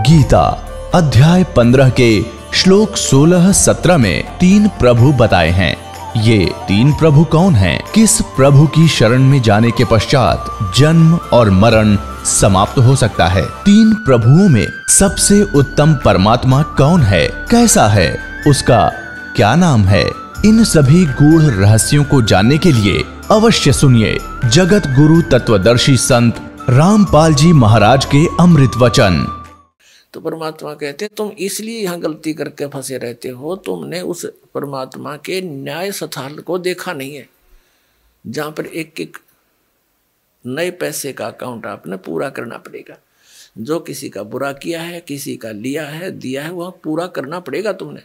गीता अध्याय 15 के श्लोक 16-17 में 3 प्रभु बताए हैं। ये 3 प्रभु कौन हैं? किस प्रभु की शरण में जाने के पश्चात जन्म और मरण समाप्त हो सकता है? 3 प्रभुओं में सबसे उत्तम परमात्मा कौन है? कैसा है? उसका क्या नाम है? इन सभी गूढ़ रहस्यों को जानने के लिए अवश्य सुनिए जगत गुरु तत्वदर्शी संत रामपाल जी महाराज के अमृत वचन। तो परमात्मा कहते तुम इसलिए यहाँ गलती करके फंसे रहते हो, तुमने उस परमात्मा के न्याय स्थल को देखा नहीं है, जहाँ पर एक एक नए पैसे का अकाउंट आपने पूरा करना पड़ेगा। जो किसी का बुरा किया है, किसी का लिया है, दिया है, वह पूरा करना पड़ेगा तुमने।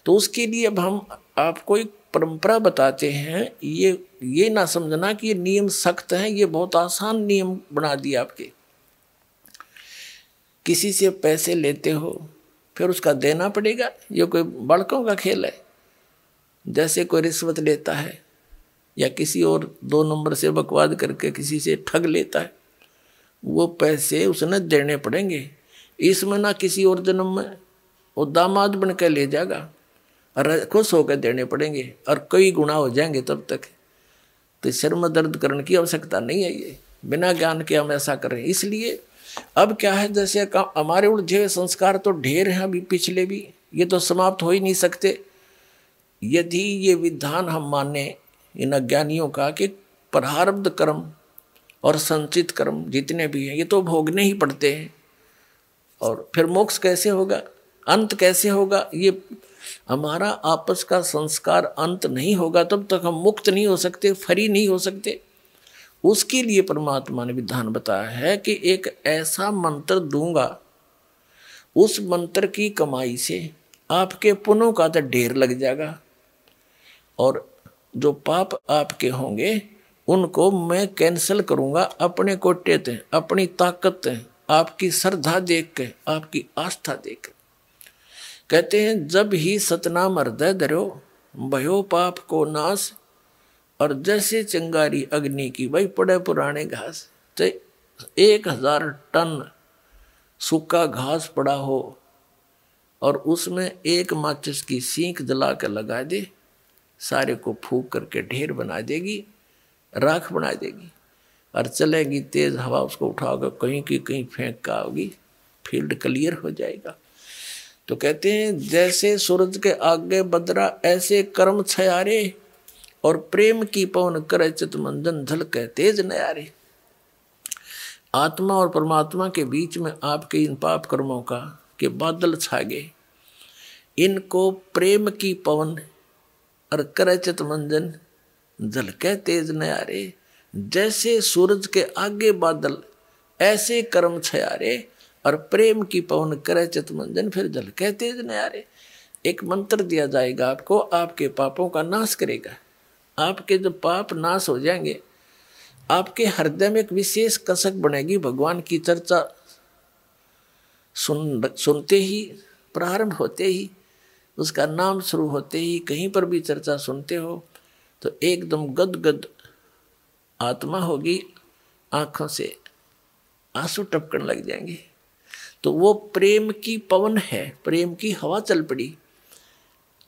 तो उसके लिए अब हम आपको एक परंपरा बताते हैं। ये ना समझना कि ये नियम सख्त हैं, ये बहुत आसान नियम बना दिया आपके। किसी से पैसे लेते हो फिर उसका देना पड़ेगा, ये कोई बड़कों का खेल है? जैसे कोई रिश्वत लेता है या किसी और 2 नंबर से बकवाद करके किसी से ठग लेता है, वो पैसे उसने देने पड़ेंगे। इसमें ना किसी और जन्म में वो दामाद बन के ले जाएगा और खुश होकर देने पड़ेंगे और कई गुना हो जाएंगे तब तक। तो सिर में दर्द करने की आवश्यकता नहीं है, ये बिना ज्ञान के हम ऐसा करें। इसलिए अब क्या है, जैसे हमारे उलझे संस्कार तो ढेर हैं अभी पिछले भी, ये तो समाप्त हो ही नहीं सकते। यदि ये विधान हम माने इन अज्ञानियों का कि प्रारब्ध कर्म और संचित कर्म जितने भी हैं ये तो भोगने ही पड़ते हैं, और फिर मोक्ष कैसे होगा, अंत कैसे होगा? ये हमारा आपस का संस्कार अंत नहीं होगा तब तक हम मुक्त नहीं हो सकते, फ्री नहीं हो सकते। उसके लिए परमात्मा ने विधान बताया है कि एक ऐसा मंत्र दूंगा, उस मंत्र की कमाई से आपके पुण्यों का तो ढेर लग जाएगा, और जो पाप आपके होंगे उनको मैं कैंसिल करूंगा अपने कोटे ते, अपनी ताकत ते, आपकी श्रद्धा देख के, आपकी आस्था देख के। कहते हैं जब ही सतनाम हृदय धरो भयो पाप को नाश, और जैसे चिंगारी अग्नि की भाई पड़े पुराने घास। तो 1000 टन सूखा घास पड़ा हो और उसमें एक माचिस की सीख जला कर लगा दे, सारे को फूंक करके ढेर बना देगी, राख बना देगी, और चलेगी तेज हवा, उसको उठाओगे कहीं की कहीं फेंक का होगी, फील्ड क्लियर हो जाएगा। तो कहते हैं जैसे सूरज के आगे बदरा ऐसे कर्म छयारे, और प्रेम की पवन करे चित मंजन झलके तेज नयारे। आत्मा और परमात्मा के बीच में आपके इन पाप कर्मों का के बादल छा गए, इनको प्रेम की पवन और करे चित मंजन झलके तेज नयारे। जैसे सूरज के आगे बादल ऐसे कर्म छयारे, और प्रेम की पवन करे चित मंजन फिर झलके तेज नयारे। एक मंत्र दिया जाएगा आपको, आपके पापों का नाश करेगा। आपके जब पाप नाश हो जाएंगे, आपके हृदय में एक विशेष कसक बनेगी। भगवान की चर्चा सुनते ही, प्रारंभ होते ही, उसका नाम शुरू होते ही, कहीं पर भी चर्चा सुनते हो तो एकदम गदगद आत्मा होगी, आंखों से आंसू टपकने लग जाएंगे। तो वो प्रेम की पवन है, प्रेम की हवा चल पड़ी,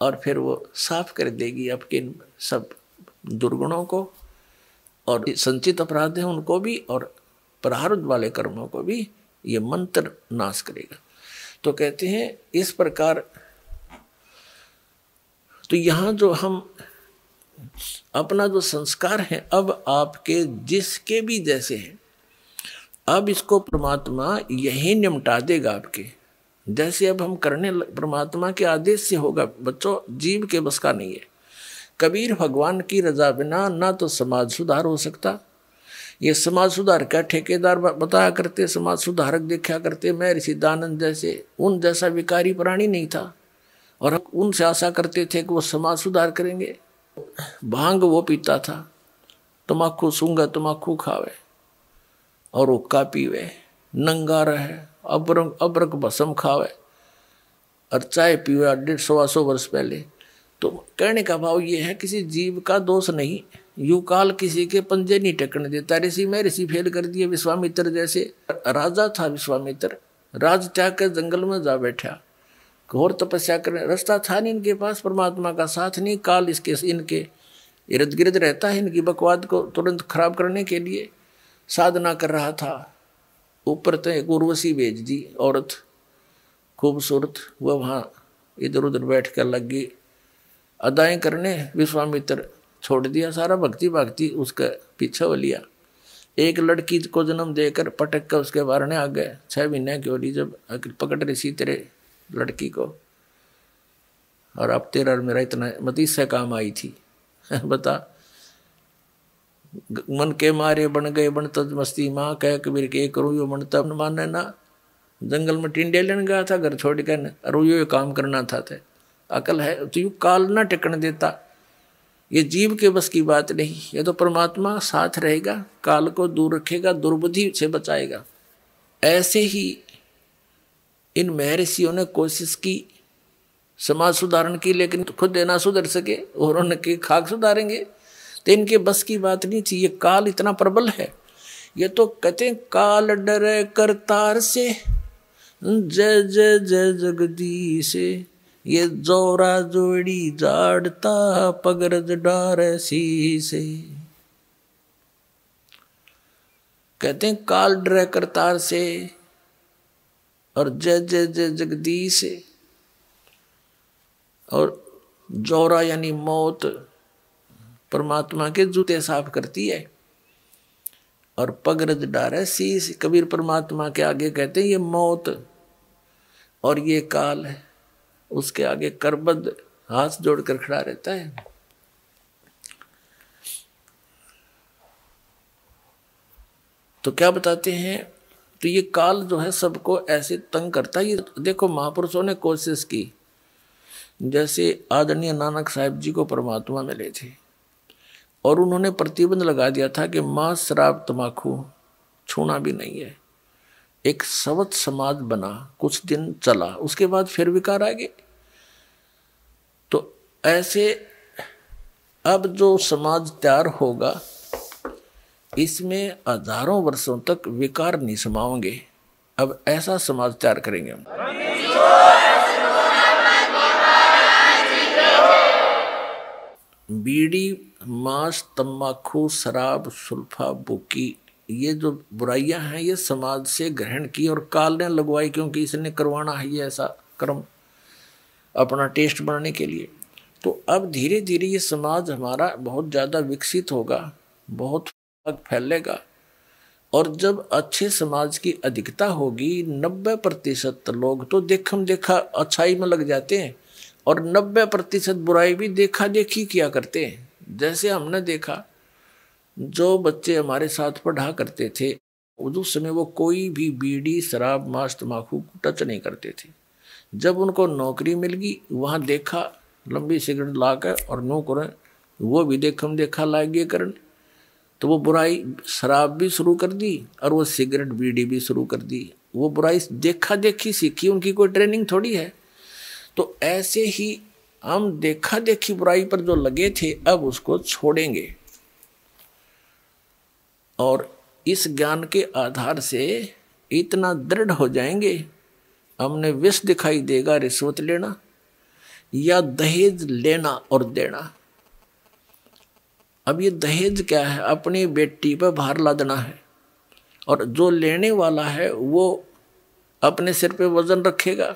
और फिर वो साफ कर देगी आपके सब दुर्गुणों को, और संचित अपराध हैं उनको भी, और प्रारब्ध वाले कर्मों को भी ये मंत्र नाश करेगा। तो कहते हैं इस प्रकार। तो यहाँ जो हम अपना जो संस्कार है अब आपके जिसके भी जैसे हैं, अब इसको परमात्मा यही निमटा देगा आपके। जैसे अब हम करने परमात्मा के आदेश से होगा। बच्चों, जीव के बस का नहीं है। कबीर भगवान की रजा बिना ना तो समाज सुधार हो सकता। ये समाज सुधार का ठेकेदार बताया करते, समाज सुधारक देखा करते, मैं ऋषि दानंद जैसे, उन जैसा विकारी प्राणी नहीं था, और हम उनसे आशा करते थे कि वो समाज सुधार करेंगे। भांग वो पीता था, तम्बाकू सूंगा तम्बाकू खावे और हुक्का पीवे, नंगा रहे, अबरक भस्म खावे और चाय पीवे 150-125 वर्ष पहले। तो कहने का भाव ये है, किसी जीव का दोष नहीं, यू काल किसी के पंजे नहीं टेकने देता। ऋषि में ऋषि फेल कर दिए, विश्वामित्र जैसे राजा था विश्वामित्र, राज त्याग कर जंगल में जा बैठा, घोर तपस्या करने। रास्ता था नहीं इनके पास, परमात्मा का साथ नहीं, काल इनके इर्द गिर्द रहता है, इनकी बकवाद को तुरंत खराब करने के लिए साधना कर रहा था। ऊपर तो एक उर्वशी भेज दी औरत खूबसूरत, वह वहाँ इधर उधर बैठ कर लग गई अदाएं करने। विश्वामित्र छोड़ दिया सारा भक्ति भागती, उसका पीछा हो लिया। एक लड़की को जन्म देकर पटक कर उसके बारने आ गए। 6 महीने की हो रही जब पकड़ रही सी तेरे लड़की को, और अब तेरा और मेरा इतना मतीस से काम आई थी। बता, मन के मारे बन गए बन तज मस्ती, माँ कह कबीर के करूँ यो मन तब माने ना। जंगल में टिंडे लेने गया था घर छोड़ कर, और यो काम करना था। अकल है तो यू काल ना टिकन देता। ये जीव के बस की बात नहीं, ये तो परमात्मा साथ रहेगा, काल को दूर रखेगा, दुर्बुद्धि से बचाएगा। ऐसे ही इन महर्षियों ने कोशिश की समाज सुधारण की, लेकिन खुद ना सुधर सके और उनके खाक सुधारेंगे तो इनके बस की बात नहीं थी। ये काल इतना प्रबल है। ये तो कहते हैं काल डरे करतार से, जय जय जय जगदीश, ये जोरा जोड़ी जाड़ता पगरज डार शीसे। कहते हैं काल डरे करतार से और जय जय जय जगदीश, और जोरा यानी मौत परमात्मा के जूते साफ करती है, और पगरज डारे शीश कबीर परमात्मा के आगे कहते हैं ये मौत और ये काल है, उसके आगे करबद्ध हाथ जोड़कर खड़ा रहता है। तो क्या बताते हैं, तो ये काल जो है सबको ऐसे तंग करता है। ये देखो महापुरुषों ने कोशिश की, जैसे आदरणीय नानक साहिब जी को परमात्मा मिले थे और उन्होंने प्रतिबंध लगा दिया था कि मांस शराब तम्बाकू छूना भी नहीं है। एक सवत समाज बना, कुछ दिन चला, उसके बाद फिर विकार आ गए। तो ऐसे अब जो समाज तैयार होगा इसमें हजारों वर्षों तक विकार नहीं समाओगे। अब ऐसा समाज तैयार करेंगे हम। बीड़ी, मांस, तम्बाकू, शराब, सुल्फा, बुकी, ये जो बुराइयां हैं ये समाज से ग्रहण की और काल ने लगवाई, क्योंकि इसने करवाना है ये ऐसा कर्म अपना टेस्ट बनाने के लिए। तो अब धीरे धीरे ये समाज हमारा बहुत ज़्यादा विकसित होगा, बहुत फैलेगा। और जब अच्छे समाज की अधिकता होगी, 90% लोग तो देखम देखा अच्छाई में लग जाते हैं और 90% बुराई भी देखा देखी किया करते हैं। जैसे हमने देखा, जो बच्चे हमारे साथ पढ़ा करते थे उस समय वो कोई भी बीड़ी, शराब, मांस, तम्बाकू टच नहीं करते थे। जब उनको नौकरी मिल गई, वहाँ देखा लंबी सिगरेट ला कर और नो करें, वो भी देखम देखा लागे करने, तो वो बुराई शराब भी शुरू कर दी और वो सिगरेट बीड़ी भी शुरू कर दी। वो बुराई देखा देखी सीखी, उनकी कोई ट्रेनिंग थोड़ी है। तो ऐसे ही हम देखा देखी बुराई पर जो लगे थे अब उसको छोड़ेंगे, और इस ज्ञान के आधार से इतना दृढ़ हो जाएंगे, हमने विष दिखाई देगा रिश्वत लेना या दहेज लेना और देना। अब ये दहेज क्या है, अपनी बेटी पर भार लादना है, और जो लेने वाला है वो अपने सिर पे वजन रखेगा।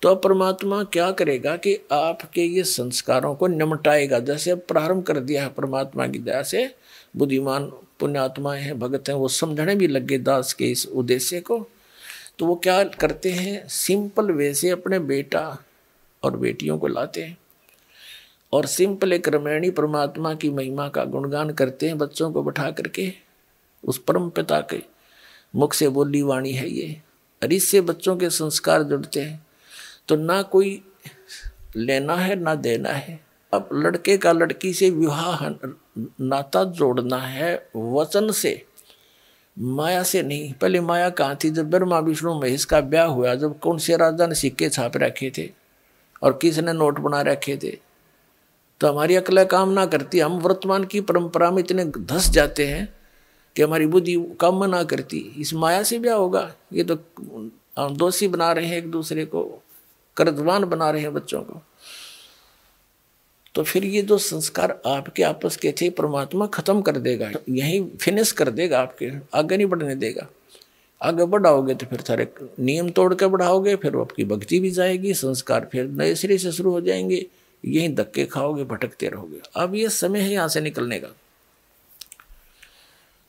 तो अब परमात्मा क्या करेगा कि आपके ये संस्कारों को निमटाएगा। जैसे अब प्रारंभ कर दिया है परमात्मा की दया से, बुद्धिमान पुण्यात्माएं हैं, भगत हैं, वो समझने भी लगे दास के इस उद्देश्य को। तो वो क्या करते हैं, सिंपल वे से अपने बेटा और बेटियों को लाते हैं और सिंपल एक रामायणी परमात्मा की महिमा का गुणगान करते हैं, बच्चों को बैठा करके। उस परम पिता के मुख से बोली वाणी है ये, और इससे बच्चों के संस्कार जुड़ते हैं। तो ना कोई लेना है ना देना है। अब लड़के का लड़की से विवाह नाता जोड़ना है वचन से, माया से नहीं। पहले माया कहाँ थी, जब ब्रह्मा विष्णु महेश का ब्याह हुआ, जब कौन से राजा ने सिक्के छाप रखे थे और किसने नोट बना रखे थे, तो हमारी अकल काम ना करती। हम वर्तमान की परंपरा में इतने धस जाते हैं कि हमारी बुद्धि काम ना करती। इस माया से ब्याह होगा, ये तो हम दोषी बना रहे हैं, एक दूसरे को कर्जवान बना रहे हैं बच्चों को। तो फिर ये जो संस्कार आपके आपस के थे परमात्मा खत्म कर देगा, यहीं फिनिश कर देगा, आपके आगे नहीं बढ़ने देगा। आगे बढ़ाओगे तो फिर सारे नियम तोड़ के बढ़ाओगे, फिर आपकी भक्ति भी जाएगी, संस्कार फिर नए सिरे से शुरू हो जाएंगे, यहीं धक्के खाओगे, भटकते रहोगे। अब ये समय है यहाँ से निकलने का।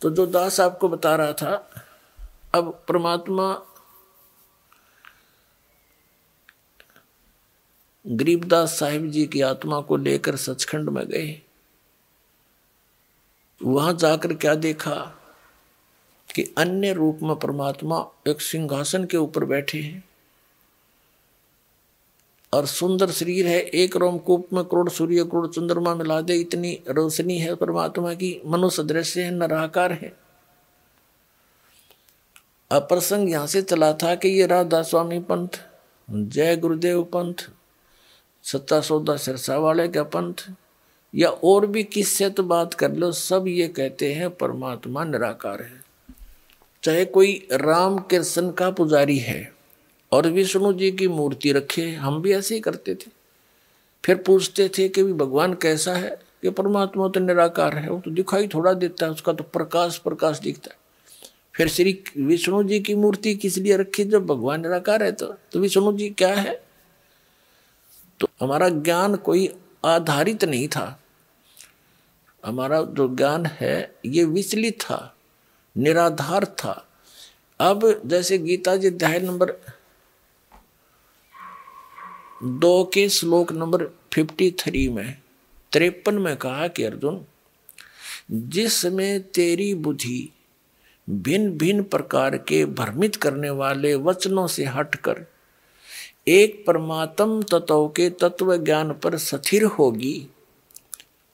तो जो दास आपको बता रहा था, अब परमात्मा गरीबदास साहिब जी की आत्मा को लेकर सचखंड में गए। वहां जाकर क्या देखा कि अन्य रूप में परमात्मा एक सिंहासन के ऊपर बैठे हैं और सुंदर शरीर है, एक रोमकूप में करोड़ सूर्य करोड़ चंद्रमा मिला दे इतनी रोशनी है परमात्मा की, मनुष्य दृश्य है, निराकार है। अब प्रसंग यहां से चला था कि ये राधा स्वामी पंथ, जय गुरुदेव पंथ, सत्ता सौदा सिरसा वाले का पंथ, या और भी किससे तो बात कर लो, सब ये कहते हैं परमात्मा निराकार है। चाहे कोई राम कृष्ण का पुजारी है और विष्णु जी की मूर्ति रखे, हम भी ऐसे ही करते थे। फिर पूछते थे कि भगवान कैसा है, कि परमात्मा तो निराकार है, वो तो दिखाई थोड़ा देता है, उसका तो प्रकाश प्रकाश दिखता है। फिर श्री विष्णु जी की मूर्ति किस लिए रखी जब भगवान निराकार है? तो विष्णु जी क्या है? तो हमारा ज्ञान कोई आधारित नहीं था, हमारा जो ज्ञान है ये विचलित था, निराधार था। अब जैसे गीता जी अध्याय नंबर 2 के श्लोक नंबर 53 में 53 में कहा कि अर्जुन, जिसमें तेरी बुद्धि भिन्न भिन्न प्रकार के भ्रमित करने वाले वचनों से हटकर एक परमात्म तत्व के तत्व ज्ञान पर स्थिर होगी,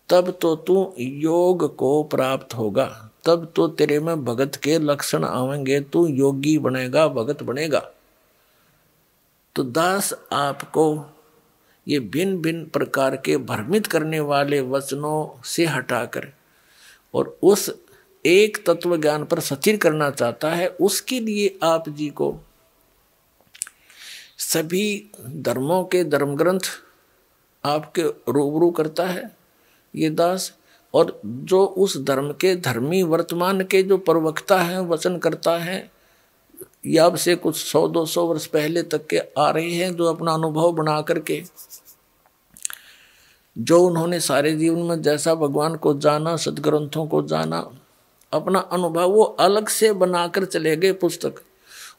तब तो तू योग को प्राप्त होगा, तब तो तेरे में भगत के लक्षण आवेंगे, तू योगी बनेगा, भगत बनेगा। तो दास आपको ये भिन्न भिन्न प्रकार के भ्रमित करने वाले वचनों से हटाकर और उस एक तत्व ज्ञान पर स्थिर करना चाहता है। उसके लिए आप जी को सभी धर्मों के धर्म ग्रंथ आपके रूबरू करता है ये दास, और जो उस धर्म के धर्मी वर्तमान के जो प्रवक्ता हैं, वचन करता है, या अब से कुछ 100-200 वर्ष पहले तक के आ रहे हैं, जो अपना अनुभव बना करके, जो उन्होंने सारे जीवन में जैसा भगवान को जाना, सदग्रंथों को जाना, अपना अनुभव वो अलग से बनाकर चले गए पुस्तक,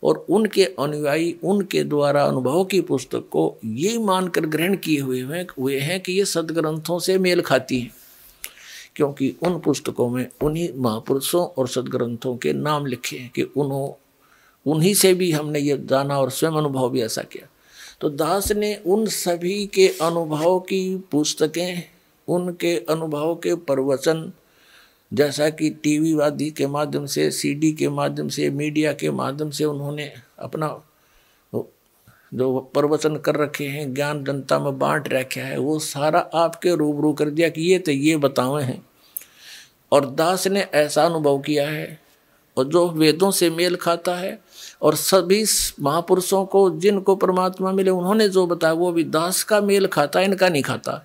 और उनके अनुयायी उनके द्वारा अनुभव की पुस्तक को ये मानकर ग्रहण किए हुए हैं कि ये सदग्रंथों से मेल खाती है, क्योंकि उन पुस्तकों में उन्हीं महापुरुषों और सदग्रंथों के नाम लिखे हैं कि उन्हीं से भी हमने ये जाना और स्वयं अनुभव भी ऐसा किया। तो दास ने उन सभी के अनुभव की पुस्तकें, उनके अनुभव के प्रवचन, जैसा कि टीवी आदि के माध्यम से, सीडी के माध्यम से, मीडिया के माध्यम से उन्होंने अपना जो प्रवचन कर रखे हैं, ज्ञान जनता में बांट रखा है, वो सारा आपके रूबरू कर दिया कि ये तो ये बतावे हैं। और दास ने ऐसा अनुभव किया है, और जो वेदों से मेल खाता है, और सभी महापुरुषों को जिनको परमात्मा मिले उन्होंने जो बताया वो भी दास का मेल खाता, इनका नहीं खाता।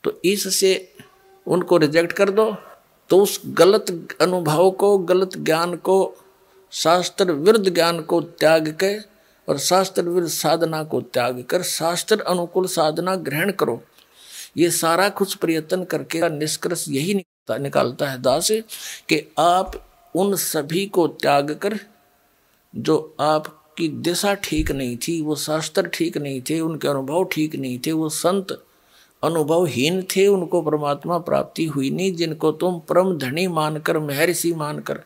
तो इससे उनको रिजेक्ट कर दो, तो उस गलत अनुभव को, गलत ज्ञान को, शास्त्र विरुद्ध ज्ञान को त्याग के और शास्त्र विरुद्ध साधना को त्याग कर शास्त्र अनुकूल साधना ग्रहण करो। ये सारा कुछ प्रयत्न करके निष्कर्ष यही निकालता है दास कि आप उन सभी को त्याग कर, जो आपकी दिशा ठीक नहीं थी, वो शास्त्र ठीक नहीं थे, उनके अनुभव ठीक नहीं थे, वो संत अनुभवहीन थे, उनको परमात्मा प्राप्ति हुई नहीं, जिनको तुम परम धनी मानकर, महर्षि मानकर,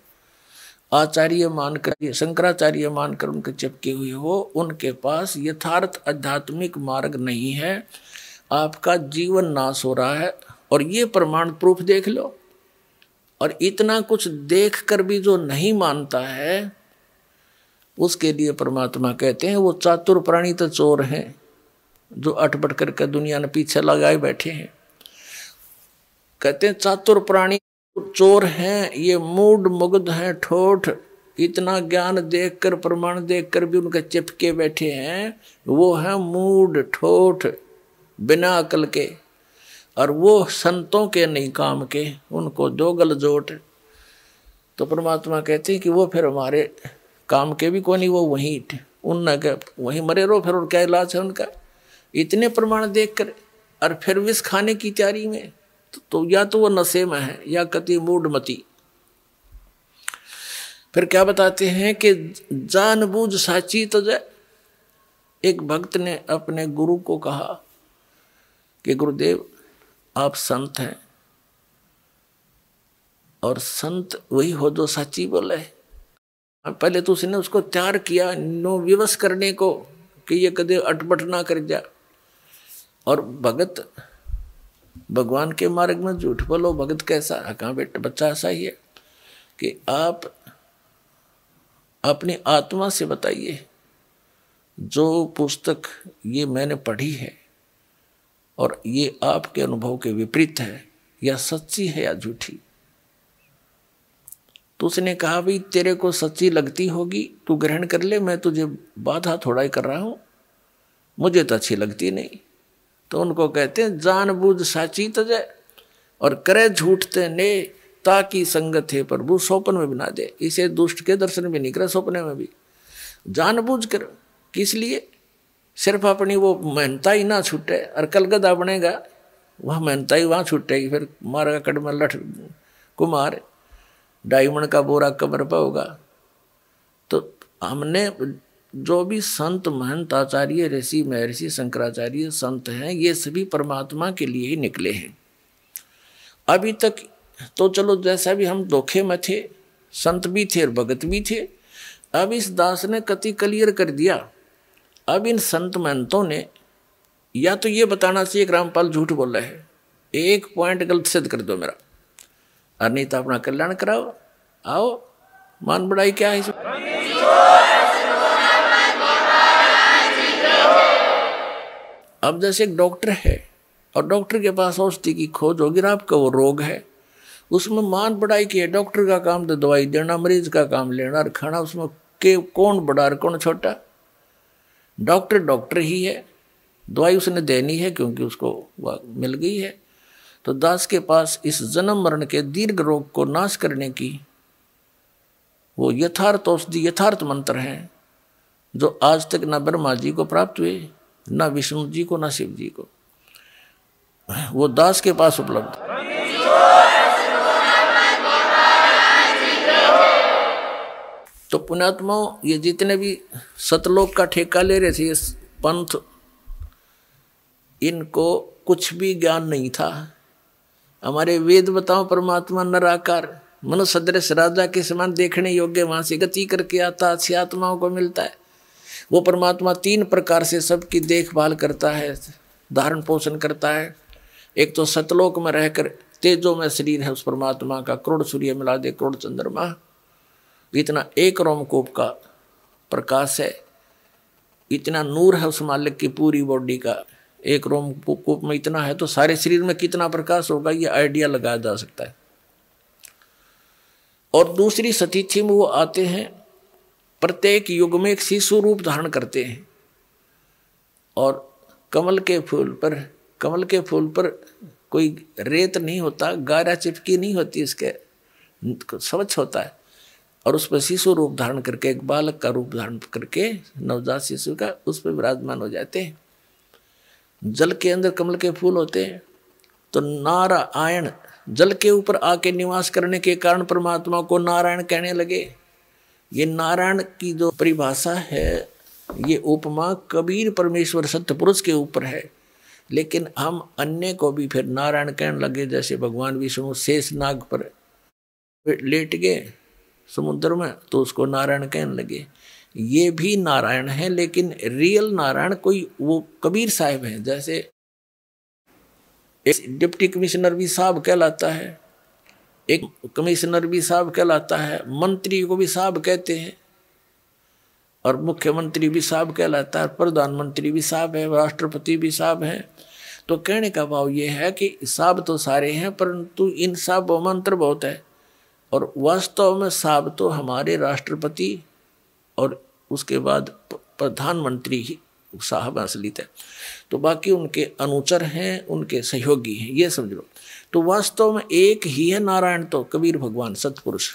आचार्य मानकर, शंकराचार्य मानकर उनके चिपके हुए हो, उनके पास यथार्थ आध्यात्मिक मार्ग नहीं है। आपका जीवन नाश हो रहा है, और ये प्रमाण प्रूफ देख लो। और इतना कुछ देख कर भी जो नहीं मानता है, उसके लिए परमात्मा कहते हैं वो चातुर प्राणी तो चोर हैं, जो अटपट करके दुनिया ने पीछे लगाए बैठे हैं। कहते हैं चातुर प्राणी चोर हैं, ये मूड मुग्ध हैं, ठोठ इतना ज्ञान देखकर, प्रमाण देखकर भी उनके चिपके बैठे हैं। वो है मूढ़ ठोठ, बिना अकल के, और वो संतों के नहीं काम के, उनको दो गल जोट। तो परमात्मा कहते हैं कि वो फिर हमारे काम के भी कोई नहीं, वो वहीं मरे रहो फिर, और क्या इलाज है उनका। इतने प्रमाण देखकर और फिर विष खाने की तैयारी में, तो या तो वो नशे में है या कति मूढ़मती। फिर क्या बताते हैं कि जानबूझ साची तजै। एक भक्त ने अपने गुरु को कहा कि गुरुदेव आप संत हैं, और संत वही हो जो सच्ची बोले। पहले तो उसने उसको तैयार किया नो विवश करने को कि ये कदे अटपट ना कर जा। और भगत भगवान के मार्ग में झूठ बोलो, भगत कैसा? कहाँ बेटा बच्चा ऐसा ही है कि आप अपनी आत्मा से बताइए, जो पुस्तक ये मैंने पढ़ी है और ये आपके अनुभव के विपरीत है, या सच्ची है या झूठी। तो उसने कहा भाई तेरे को सच्ची लगती होगी, तू ग्रहण कर ले, मैं तुझे बाधा थोड़ा ही कर रहा हूं, मुझे तो अच्छी लगती नहीं। तो उनको कहते हैं जानबूझ साची तजै, और करे झूठ ते ने ताकि संगत है प्रभु सोपन में बना दे। इसे दुष्ट के दर्शन भी नहीं करे, सपने में भी जानबूझ कर। किस लिए? सिर्फ अपनी वो मेहनता ही ना छूटे, और कल गदा बनेगा वह मेहनता ही वहाँ छूटेगी, फिर मारेगा कड़मा लठ कुमार, डायमंड का बोरा कमर पर होगा। तो हमने जो भी संत महंत आचार्य ऋषि महर्षि शंकराचार्य संत हैं, ये सभी परमात्मा के लिए ही निकले हैं। अभी तक तो चलो जैसा भी हम धोखे में थे, संत भी थे और भगत भी थे। अब इस दास ने कति क्लियर कर दिया। अब इन संत महंतों ने या तो ये बताना चाहिए कि रामपाल झूठ बोल रहे हैं, एक पॉइंट गलत सिद्ध कर दो मेरा, और नहीं तो अपना कल्याण कराओ। आओ मान बढ़ाई क्या है? अब जैसे एक डॉक्टर है और डॉक्टर के पास औषधि की खोज होगी, आपका वो रोग है, उसमें मान बढ़ाई की है। डॉक्टर का काम तो दवाई देना, मरीज का काम लेना और खाना। उसमें के कौन बड़ा और कौन छोटा? डॉक्टर डॉक्टर ही है, दवाई उसने देनी है क्योंकि उसको वह मिल गई है। तो दास के पास इस जन्म मरण के दीर्घ रोग को नाश करने की वो यथार्थ औषधि, यथार्थ मंत्र हैं, जो आज तक न ब्रह्मा जी को प्राप्त हुए, न विष्णु जी को, न शिव जी को। वो दास के पास उपलब्ध। तो पुण्यात्माओं, ये जितने भी सतलोक का ठेका ले रहे थे ये पंथ, इनको कुछ भी ज्ञान नहीं था। हमारे वेद बताओ परमात्मा नराकार मनुष्य सदृश राजा के समान देखने योग्य, वहां से गति करके आता, अच्छी आत्माओं को मिलता है। वो परमात्मा 3 प्रकार से सबकी देखभाल करता है, धारण पोषण करता है। एक तो सतलोक में रहकर तेजो में शरीर है उस परमात्मा का, करोड़ सूर्य मिला दे करोड़ चंद्रमा, इतना एक रोमकूप का प्रकाश है, इतना नूर है उस मालिक की पूरी बॉडी का। एक रोमकूप में इतना है तो सारे शरीर में कितना प्रकाश होगा, ये आइडिया लगाया जा सकता है। और दूसरी सतीथि में वो आते हैं, प्रत्येक युग में एक शिशु रूप धारण करते हैं, और कमल के फूल पर कोई रेत नहीं होता, गारा चिपकी नहीं होती, इसके स्वच्छ होता है, और उस पर शिशु रूप धारण करके, एक बालक का रूप धारण करके, नवजात शिशु का, उस पर विराजमान हो जाते हैं। जल के अंदर कमल के फूल होते हैं, तो नारायण जल के ऊपर आके निवास करने के कारण परमात्मा को नारायण कहने लगे। ये नारायण की जो परिभाषा है, ये उपमा कबीर परमेश्वर सत्य पुरुष के ऊपर है, लेकिन हम अन्य को भी फिर नारायण कहने लगे। जैसे भगवान विष्णु शेष नाग पर लेट गए समुद्र में, तो उसको नारायण कहने लगे। ये भी नारायण है, लेकिन रियल नारायण कोई वो कबीर साहब हैं। जैसे एक डिप्टी कमिश्नर भी साहब कहलाता है, एक कमिश्नर भी साहब कहलाता है, मंत्री को भी साहब कहते हैं, और मुख्यमंत्री भी साहब कहलाता है, प्रधानमंत्री भी साहब है, राष्ट्रपति भी साहब है। तो कहने का भाव ये है कि साहब तो सारे हैं, परंतु इन साहबों में अंतर बहुत है। और वास्तव में साहब तो हमारे राष्ट्रपति और उसके बाद प्रधानमंत्री ही साहब असली थे, तो बाकी उनके अनुचर हैं, उनके सहयोगी हैं, ये समझ लो। तो वास्तव में एक ही है नारायण, तो कबीर भगवान सतपुरुष।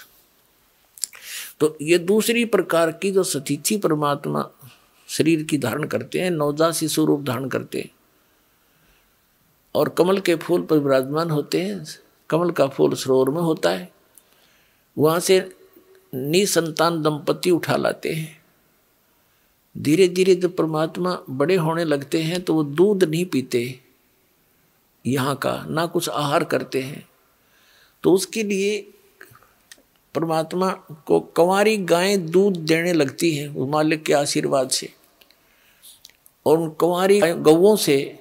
तो ये दूसरी प्रकार की जो सतीथि परमात्मा शरीर की धारण करते हैं, नवजात शिशु रूप धारण करते हैं और कमल के फूल पर विराजमान होते हैं। कमल का फूल सरोवर में होता है, वहाँ से निसंतान दंपति उठा लाते हैं। धीरे धीरे जब परमात्मा बड़े होने लगते हैं तो वो दूध नहीं पीते यहाँ का, ना कुछ आहार करते हैं। तो उसके लिए परमात्मा को कंवारी गायें दूध देने लगती हैं उस मालिक के आशीर्वाद से, और उन कंवारी गौओं से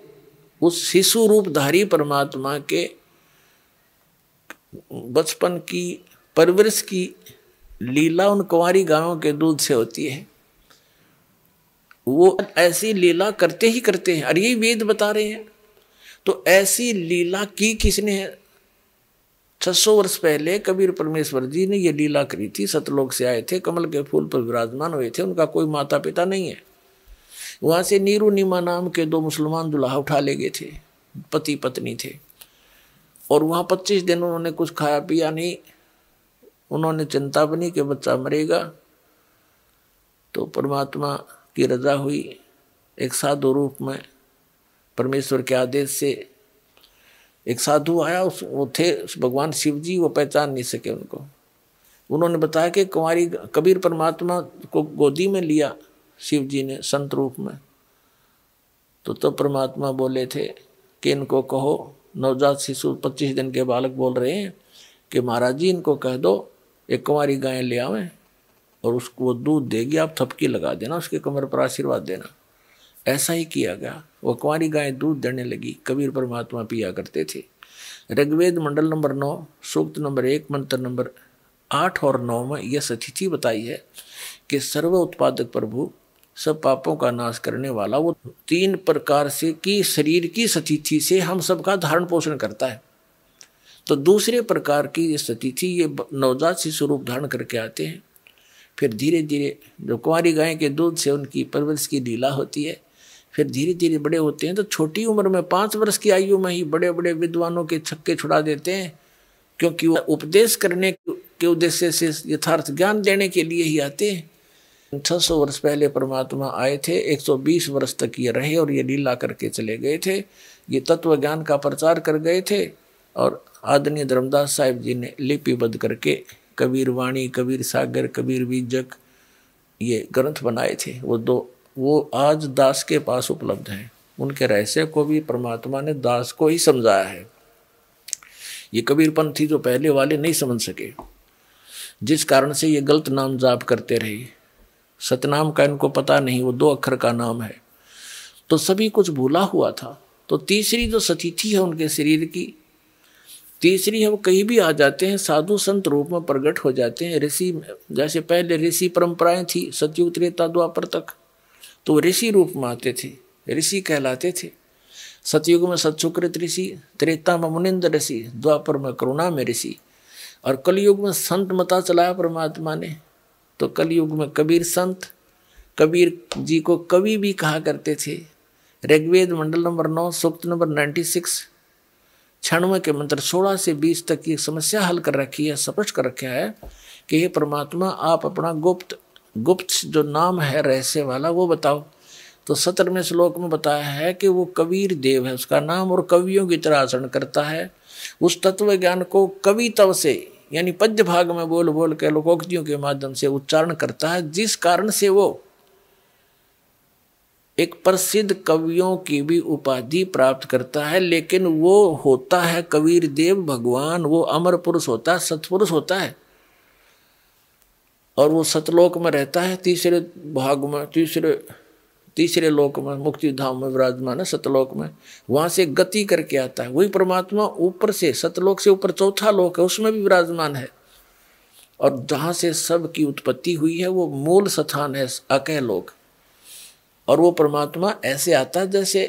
उस शिशु रूपधारी परमात्मा के बचपन की परवरिश की लीला उन कंवारी गायों के दूध से होती है। वो ऐसी लीला करते ही करते हैं, और यही वेद बता रहे हैं। तो ऐसी लीला की किसने है? 600 वर्ष पहले कबीर परमेश्वर जी ने ये लीला करी थी। सतलोक से आए थे, कमल के फूल पर विराजमान हुए थे, उनका कोई माता पिता नहीं है। वहां से नीरू नीमा नाम के 2 मुसलमान दुल्हा उठा ले गए थे, पति पत्नी थे, और वहां 25 दिन उन्होंने कुछ खाया पिया नहीं। उन्होंने चिंता बनी कि बच्चा मरेगा, तो परमात्मा की रजा हुई। एक साधु रूप में परमेश्वर के आदेश से एक साधु आया, वो थे भगवान शिव जी, वो पहचान नहीं सके उनको। उन्होंने बताया कि कुंवारी कबीर परमात्मा को गोदी में लिया शिव जी ने संत रूप में। तो परमात्मा बोले थे कि इनको कहो, नवजात शिशु 25 दिन के बालक बोल रहे हैं कि महाराज जी इनको कह दो एक कुंवारी गाय ले आवें और उसको वो दूध देगी, आप थपकी लगा देना, उसके कमर पर आशीर्वाद देना। ऐसा ही किया गया, वो कुंवारी गाय दूध देने लगी। कबीर परमात्मा पिया करते थे। ऋग्वेद मंडल नंबर 9 सूक्त नंबर 1 मंत्र नंबर 8 और 9 में यह सतिथि बताई है कि सर्व उत्पादक प्रभु, सब पापों का नाश करने वाला, वो 3 प्रकार से की शरीर की सतिथि से हम सबका धारण पोषण करता है। तो दूसरे प्रकार की ये सतिथि, ये नवजात शिशु रूप धारण करके आते हैं। फिर धीरे धीरे जो कुंवारी गाय के दूध से उनकी परवरिश की लीला होती है, फिर धीरे धीरे बड़े होते हैं। तो छोटी उम्र में 5 वर्ष की आयु में ही बड़े बड़े विद्वानों के छक्के छुड़ा देते हैं, क्योंकि वो उपदेश करने के उद्देश्य से यथार्थ ज्ञान देने के लिए ही आते हैं। 600 वर्ष पहले परमात्मा आए थे, 120 वर्ष तक ये रहे और ये लीला करके चले गए थे। ये तत्व ज्ञान का प्रचार कर गए थे, और आदरणीय धर्मदास साहिब जी ने लिपिबद्ध करके कबीर वाणी, कबीर सागर, कबीर बीजक ये ग्रंथ बनाए थे। वो आज दास के पास उपलब्ध हैं। उनके रहस्य को भी परमात्मा ने दास को ही समझाया है। ये कबीरपंथी जो पहले वाले नहीं समझ सके, जिस कारण से ये गलत नाम जाप करते रहे। सतनाम का इनको पता नहीं, वो 2 अक्षर का नाम है, तो सभी कुछ भूला हुआ था। तो तीसरी जो सतिथि है उनके शरीर की, तीसरी है वो कहीं भी आ जाते हैं, साधु संत रूप में प्रकट हो जाते हैं। ऋषि, जैसे पहले ऋषि परंपराएं थी सतयुग त्रेता द्वापर तक, तो ऋषि रूप में आते थे, ऋषि कहलाते थे। सतयुग में सतसुकृत ऋषि, त्रेता में मुनिंद ऋषि, द्वापर में करुणा में ऋषि, और कलयुग में संत मता चलाया परमात्मा ने। तो कलयुग में कबीर संत, कबीर जी को कवि भी कहा करते थे। ऋग्वेद मंडल नंबर 9 सूक्त नंबर 96 96 के मंत्र 16 से 20 तक की समस्या हल कर रखी है, स्पष्ट कर रखा है कि हे परमात्मा, आप अपना गुप्त जो नाम है रहस्य वाला वो बताओ। तो 17वें श्लोक में बताया है कि वो कबीर देव है उसका नाम, और कवियों की तरह आचरण करता है। उस तत्व ज्ञान को कवित्व से, यानी पद्य भाग में बोल बोल के लोकोक्तियों के माध्यम से उच्चारण करता है, जिस कारण से वो एक प्रसिद्ध कवियों की भी उपाधि प्राप्त करता है। लेकिन वो होता है कबीर देव भगवान, वो अमर पुरुष होता है, सतपुरुष होता है, और वो सतलोक में रहता है। तीसरे भाग में, तीसरे लोक में, मुक्ति धाम में विराजमान है, सतलोक में। वहां से गति करके आता है। वही परमात्मा ऊपर से, सतलोक से ऊपर 4था लोक है, उसमें भी विराजमान है। और जहां से सब की उत्पत्ति हुई है वो मूल स्थान है अकह लोक। और वो परमात्मा ऐसे आता है जैसे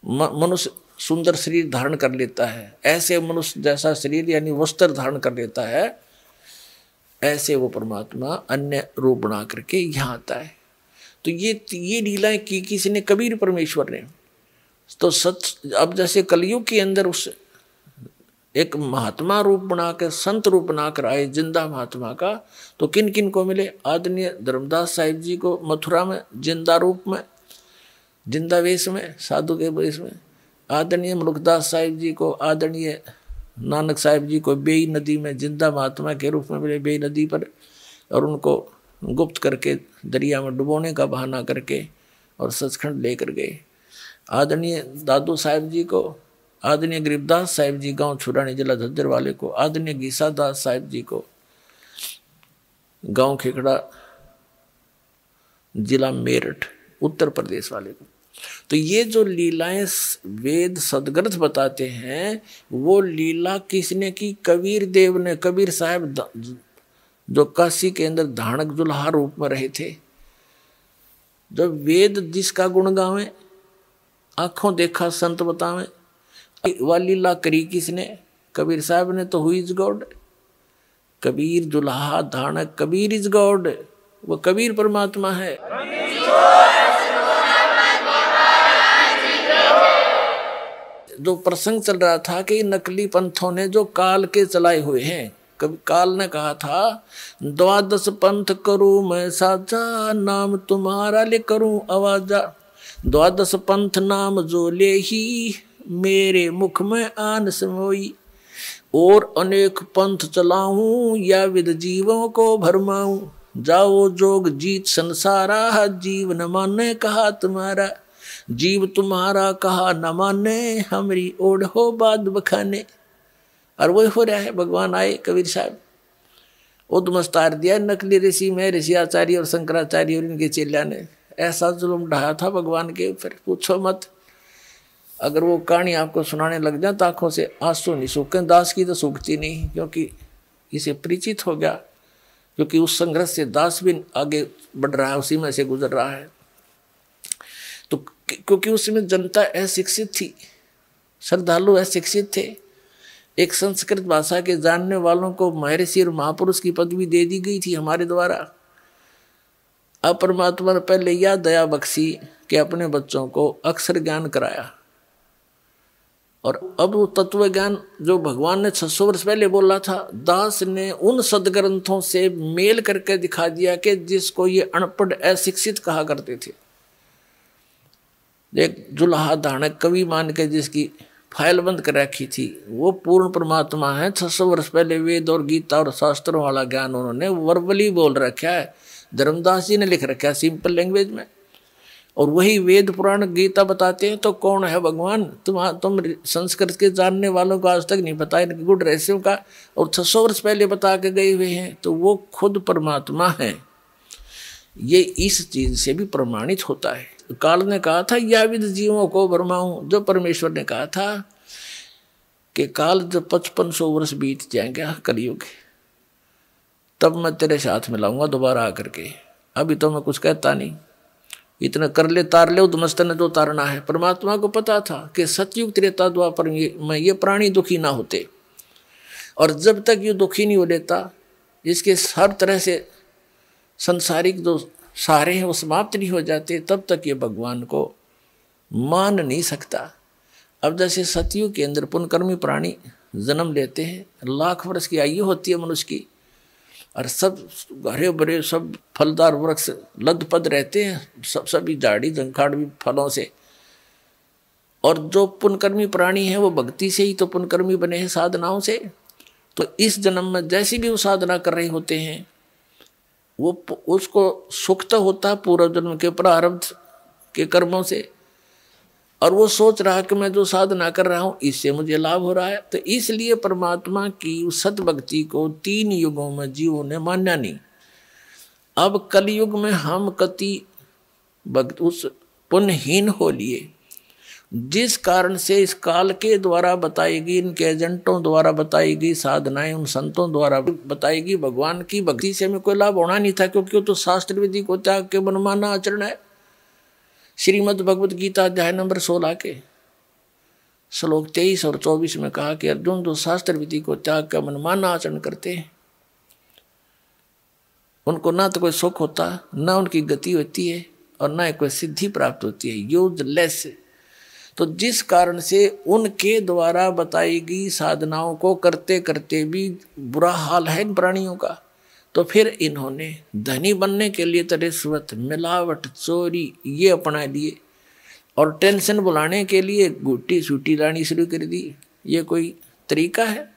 मनुष्य सुंदर शरीर धारण कर लेता है, ऐसे मनुष्य जैसा शरीर यानी वस्त्र धारण कर लेता है। ऐसे वो परमात्मा अन्य रूप बना करके यहाँ आता है। तो ये लीलाएं की किसी ने, कबीर परमेश्वर ने। तो सच अब जैसे कलयुग के अंदर उस एक महात्मा रूप बनाकर, संत रूप बनाकर आए जिंदा महात्मा का, तो किन किन को मिले? आदरणीय धर्मदास साहिब जी को मथुरा में जिंदा रूप में, जिंदा वेश में, साधु के वेश में। आदरणीय मुल्कदास साहिब जी को, आदरणीय नानक साहिब जी को बेई नदी में जिंदा महात्मा के रूप में मिले, बेई नदी पर, और उनको गुप्त करके दरिया में डुबोने का बहाना करके और सचखंड लेकर गए। आदरणीय दादू साहिब जी को, आदरणीय गरीबदास साहिब जी गांव छुरानी जिला झज्जर वाले को, आदरणीय गीसा दास साहिब जी को गांव खेकड़ा जिला मेरठ उत्तर प्रदेश वाले को। तो ये जो लीलाएं वेद सदग्रंथ बताते हैं, वो लीला किसने की? कबीर देव ने। कबीर साहब जो काशी के अंदर धानक दुल्हा रूप में रहे थे, जब वेद जिसका गुण गावे, आंखों देखा संत बतावे, वह लीला करी किसने? कबीर साहब ने। तो हुई इज गॉड, कबीर दुल्हा धानक, कबीर इज गॉड, वो कबीर परमात्मा है। जो प्रसंग चल रहा था कि नकली पंथों ने जो काल के चलाए हुए हैं, कभी काल ने कहा था 12 पंथ करूं मैं साजा, नाम तुम्हारा ले करूं आवाजा। 12 पंथ नाम जो ले ही, मेरे मुख में आन समोई। और अनेक पंथ चलाऊं, या विद जीवों को भरमाऊं। जाओ जोग जीत संसारा, जीव न माने कहा तुम्हारा। जीव तुम्हारा कहा न माने, हमारी ओढ़ हो बाद बखाने। और वही हो रहा है। भगवान आए, कबीर साहब उद्मस्तार दिया नकली ऋषि में, ऋषि आचार्य और शंकराचार्य और इनके चेलिया ने ऐसा जुल्म ढाया था भगवान के ऊपर, पूछो मत। अगर वो कहानी आपको सुनाने लग जाए तो आंखों से आंसू नहीं सूखे। दास की तो सूखती नहीं, क्योंकि इसे परिचित हो गया, क्योंकि उस संघर्ष से दास भी आगे बढ़ रहा है, उसी में से गुजर रहा है। तो क्योंकि उसमें जनता अशिक्षित थी, श्रद्धालु अशिक्षित थे। एक संस्कृत भाषा के जानने वालों को महर्षि और महापुरुष की पदवी दे दी गई थी हमारे द्वारा। अब परमात्मा ने पहले यह दया बख्शी कि अपने बच्चों को अक्षर ज्ञान कराया, और अब वो तत्व ज्ञान जो भगवान ने 600 वर्ष पहले बोला था, दास ने उन सदग्रंथों से मेल करके दिखा दिया कि जिसको ये अनपढ़ अशिक्षित कहा करते थे। एक जुल्हा धानक कवि मान के जिसकी फाइल बंद कर रखी थी, वो पूर्ण परमात्मा है। 600 वर्ष पहले वेद और गीता और शास्त्रों वाला ज्ञान उन्होंने वर्बली बोल रखा है। धर्मदास जी ने लिख रखा है सिंपल लैंग्वेज में, और वही वेद पुराण गीता बताते हैं। तो कौन है भगवान? तुम संस्कृत के जानने वालों को आज तक नहीं पता इनके गुण रहस्यों का, और 600 वर्ष पहले बता के गए हुए हैं। तो वो खुद परमात्मा है। ये इस चीज से भी प्रमाणित होता है। काल ने कहा था या विद जीवों को भरमाऊं, जो परमेश्वर ने कहा था कि काल जब 5500 वर्ष बीत जाएंगे कलयुग, तब मैं तेरे साथ मिलाऊंगा दोबारा आकर के। अभी तो मैं कुछ कहता नहीं, इतना कर ले तार ले उद्मस्त ने जो तारना है। परमात्मा को पता था कि सतयुग त्रेता द्वापर में ये प्राणी दुखी ना होते, और जब तक ये दुखी नहीं हो लेता, इसके हर तरह से संसारिक जो सारे हैं वो समाप्त नहीं हो जाते, तब तक ये भगवान को मान नहीं सकता। अब जैसे सतयुग के अंदर पुनकर्मी प्राणी जन्म लेते हैं, 1 लाख वर्ष की आयु होती है मनुष्य की, और सब हरे भरे सब फलदार वृक्ष लदपद रहते हैं, सभी झाड़ी झंखाड़ भी फलों से। और जो पुनकर्मी प्राणी है वो भक्ति से ही तो पुनकर्मी बने हैं, साधनाओं से। तो इस जन्म में जैसी भी वो साधना कर रहे होते हैं, वो उसको सुख तो होता है पूर्व जन्म के प्रारब्ध के कर्मों से, और वो सोच रहा है कि मैं जो साधना कर रहा हूँ इससे मुझे लाभ हो रहा है। तो इसलिए परमात्मा की उस सत भक्ति को 3 युगों में जीवों ने मान्या नहीं। अब कलयुग में हम कति भक्त उस पुण्यहीन हो लिए, जिस कारण से इस काल के द्वारा बताई गई, इनके एजेंटों द्वारा बताई गई साधनाएं, उन संतों द्वारा बताई गई भगवान की भक्ति से हमें कोई लाभ होना नहीं था, क्योंकि वो तो शास्त्र विधि को त्याग के मनमाना आचरण है। श्रीमद् भगवद गीता अध्याय नंबर 16 के श्लोक 23 और 24 में कहा कि अर्जुन जो शास्त्र विधि को त्याग कर मनमाना आचरण करते हैं, उनको ना तो कोई सुख होता, ना उनकी गति होती है और ना कोई सिद्धि प्राप्त होती है, यूजलेस। तो जिस कारण से उनके द्वारा बताई गई साधनाओं को करते करते भी बुरा हाल है इन प्राणियों का, तो फिर इन्होंने धनी बनने के लिए तो रिश्वत, मिलावट, चोरी ये अपना लिए और टेंशन बुलाने के लिए गुट्टी सूटी लानी शुरू कर दी। ये कोई तरीका है?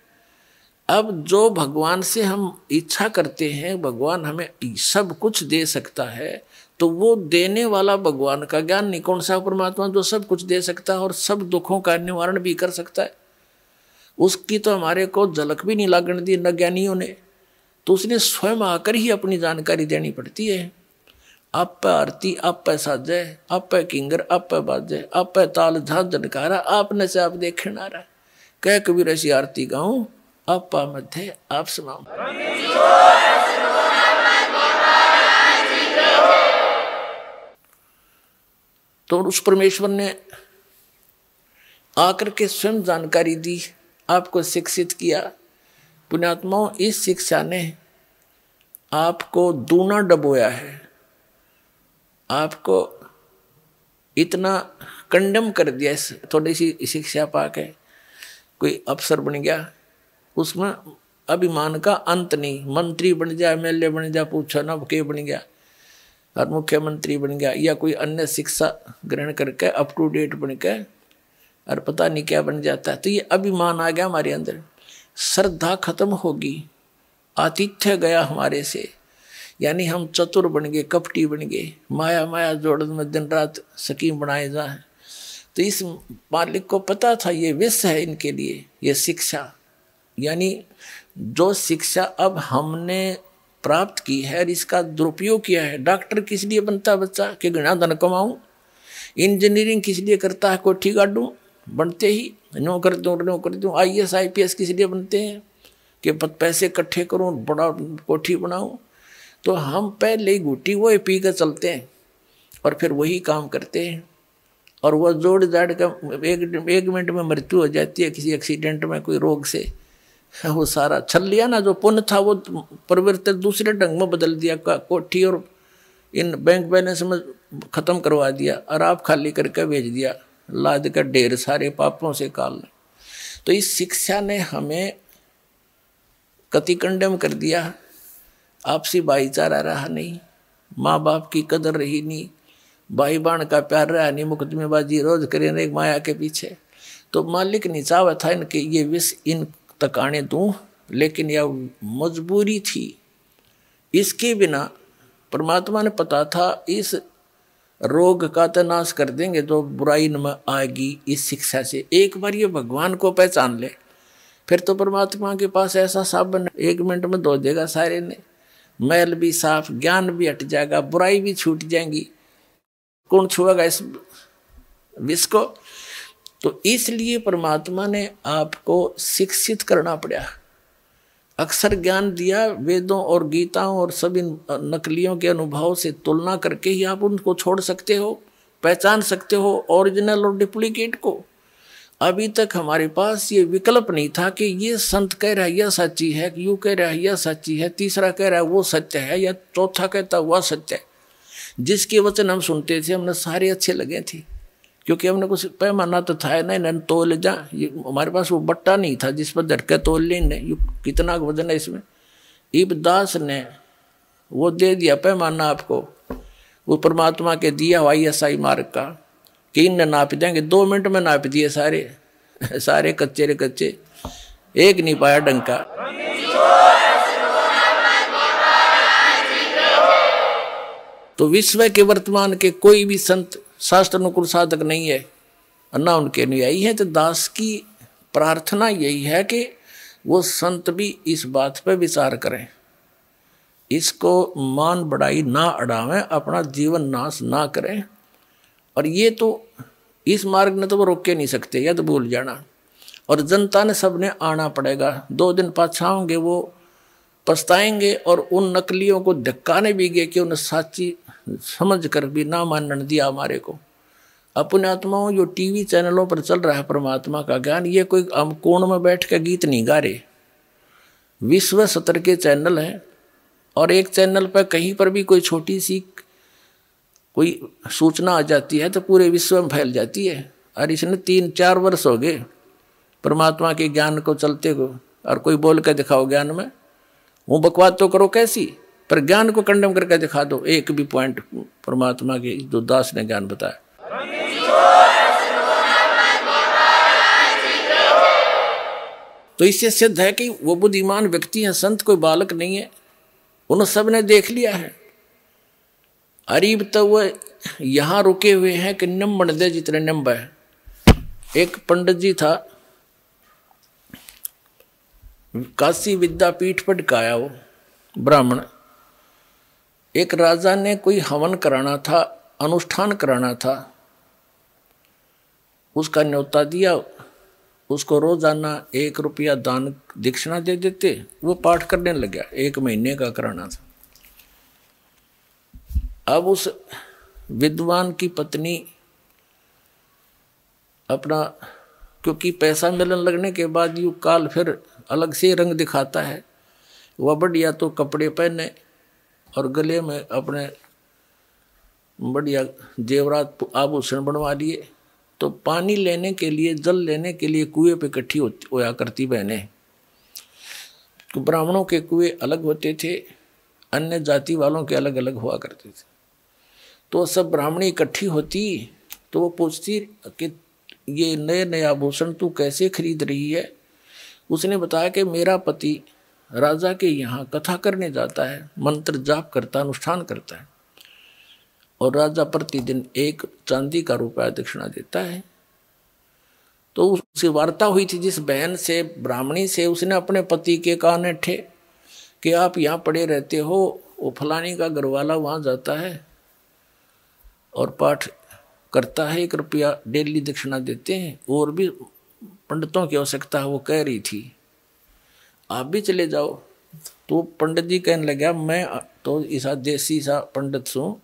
अब जो भगवान से हम इच्छा करते हैं भगवान हमें सब कुछ दे सकता है, तो वो देने वाला भगवान का ज्ञान नहीं, कौन सा परमात्मा जो सब कुछ दे सकता है और सब दुखों का निवारण भी कर सकता है, उसकी तो हमारे को झलक भी नहीं लागण दी न ज्ञानियों ने। तो उसने स्वयं आकर ही अपनी जानकारी देनी पड़ती है। आप आरती, आप साजे, आप किंगर, आप बाजे, आप ताल झांझ झनकारा, आपने से आप देखे ना रहा, कह कबीर ऐसी आरती गाऊं, आप मध्य आप सुनाओ। तो उस परमेश्वर ने आकर के स्वयं जानकारी दी, आपको शिक्षित किया। पुण्यात्माओं, इस शिक्षा ने आपको दूना डबोया है, आपको इतना कंडेम कर दिया। थोड़ी सी शिक्षा पाके कोई अफसर बन गया, उसमें अभिमान का अंत नहीं, मंत्री बन जाए, एमएलए बन जाए, पूछो ना के बन गया और मुख्यमंत्री बन गया, या कोई अन्य शिक्षा ग्रहण करके अप टू डेट बन के और पता नहीं क्या बन जाता है। तो ये अभिमान आ गया हमारे अंदर, श्रद्धा खत्म होगी, आतिथ्य गया हमारे से, यानी हम चतुर बन गए, कपटी बन गए, माया माया जोड़न में दिन रात सकीम बनाए जाए। तो इस मालिक को पता था ये विष है इनके लिए, ये शिक्षा, यानी जो शिक्षा अब हमने प्राप्त की है और इसका दुरुपयोग किया है। डॉक्टर किस लिए बनता है बच्चा? कि घना धन कमाऊं। इंजीनियरिंग किस लिए करता है? कोठी गाड़ूं, बनते ही नो कर दूं। IAS IPS किस लिए बनते हैं? कि पैसे इकट्ठे करूं, बड़ा कोठी बनाऊं। तो हम पहले ही घुटी वो पी कर चलते हैं और फिर वही काम करते हैं, और वह जोड़ जाड़ का एक मिनट में मृत्यु हो जाती है किसी एक्सीडेंट में, कोई रोग से। वो सारा छल लिया ना, जो पुण्य था वो परिवर्तित दूसरे ढंग में बदल दिया, कोठी और इन बैंक बैलेंस में खत्म करवा दिया और आप खाली करके भेज दिया, लाद कर ढेर सारे पापों से काल। तो इस शिक्षा ने हमें कति कंडेम कर दिया। आपसी भाईचारा रहा नहीं, माँ बाप की कदर रही नहीं, भाई बहन का प्यार रहा नहीं, मुकदमेबाजी रोज करें एक माया के पीछे। तो मालिक ने चाहा था इनके ये विष इन तक आने दूं, लेकिन यह मजबूरी थी। इसके बिना परमात्मा ने पता था इस रोग का तो नाश कर देंगे जो बुराई में आएगी इस शिक्षा से। एक बार ये भगवान को पहचान ले, फिर तो परमात्मा के पास ऐसा साबन 1 मिनट में धो देगा सारे ने, मैल भी साफ, ज्ञान भी हट जाएगा, बुराई भी छूट जाएंगी। कौन छुएगा इस विष को? तो इसलिए परमात्मा ने आपको शिक्षित करना पड़ा, अक्षर ज्ञान दिया, वेदों और गीताओं और सभी नकलियों के अनुभव से तुलना करके ही आप उनको छोड़ सकते हो, पहचान सकते हो ओरिजिनल और डुप्लीकेट को। अभी तक हमारे पास ये विकल्प नहीं था कि ये संत कह रहा है यह सच्ची है, यूँ कह रहा है यह सच्ची है, तीसरा कह रहा है वो सत्य है, या चौथा कहता वह सत्य है। जिसके वचन हम सुनते थे हमने सारे अच्छे लगे थे, क्योंकि हमने कुछ पैमाना तो था ना, इन्हें तोल जा, हमारे पास वो बट्टा नहीं था जिस पर धड़के तोल लेने कितना वजन है इसमें। इब दास ने वो दे दिया पैमाना आपको, वो परमात्मा के दिया हुआ ISI मार्ग का, कि इनने नाप देंगे। 2 मिनट में नाप दिए सारे कच्चे रे कच्चे, एक नहीं पाया डंका। तो विश्व के वर्तमान के कोई भी संत शास्त्र अनुकूल साधक नहीं है, ना उनके अनुयायी है। तो दास की प्रार्थना यही है कि वो संत भी इस बात पर विचार करें, इसको मान बढ़ाई ना अड़ावें, अपना जीवन नाश ना करें। और ये तो इस मार्ग ने तो वो रोक के नहीं सकते, या तो भूल जाना। और जनता ने सबने आना पड़ेगा, 2 दिन पाछा होंगे वो पछताएंगे, और उन नकलियों को धक्काने भी गए कि उन्हें साची समझ कर भी ना मानने दिया हमारे को। अपने आत्माओं जो टीवी चैनलों पर चल रहा है परमात्मा का ज्ञान, ये कोई हम कोण में बैठ के गीत नहीं गा रहे, विश्व स्तर के चैनल हैं, और एक चैनल पर कहीं पर भी कोई छोटी सी कोई सूचना आ जाती है तो पूरे विश्व में फैल जाती है। और इसने 3-4 वर्ष हो गए परमात्मा के ज्ञान को चलते को, और कोई बोल के दिखाओ ज्ञान में, वो बकवाद तो करो कैसी, पर ज्ञान को कंडम करके दिखा दो एक भी पॉइंट परमात्मा के जो दास ने ज्ञान बताया। तो इससे सिद्ध है कि वो बुद्धिमान व्यक्ति है, संत कोई बालक नहीं है, उन सब ने देख लिया है। अरीब तो वो यहाँ रुके हुए हैं कि निम्बण दे जितने निम्ब है। एक पंडित जी था, काशी विद्यापीठ पर टिकाया वो ब्राह्मण। एक राजा ने कोई हवन कराना था, अनुष्ठान कराना था, उसका न्योता दिया, उसको रोजाना 1 रुपया दान दक्षिणा दे देते, वो पाठ करने लग गया। 1 महीने का कराना था। अब उस विद्वान की पत्नी अपना, क्योंकि पैसा मिलने लगने के बाद यू काल फिर अलग से रंग दिखाता है, वह बढ़िया तो कपड़े पहने और गले में अपने बढ़िया जेवरात आभूषण बनवा लिए। तो पानी लेने के लिए, जल लेने के लिए कुएं पे इकट्ठी होया करती बहनें। तो ब्राह्मणों के कुएं अलग होते थे, अन्य जाति वालों के अलग अलग हुआ करते थे। तो सब ब्राह्मणी इकट्ठी होती तो वो पूछती कि ये नए नए आभूषण तू कैसे खरीद रही है। उसने बताया कि मेरा पति राजा के यहाँ कथा करने जाता है, मंत्र जाप करता, अनुष्ठान करता है, और राजा प्रतिदिन 1 चांदी का रुपया दक्षिणा देता है। तो उससे वार्ता हुई थी जिस बहन से, ब्राह्मणी से, उसने अपने पति के कान ठे कि आप यहाँ पड़े रहते हो, वो फलानी का घरवाला वहाँ जाता है और पाठ करता है, 1 रुपया डेली दक्षिणा देते हैं, और भी पंडितों की आवश्यकता है। वो कह रही थी आप भी चले जाओ। तो पंडित जी कहने लगा मैं तो ऐसा देसी सा पंडित हूँ,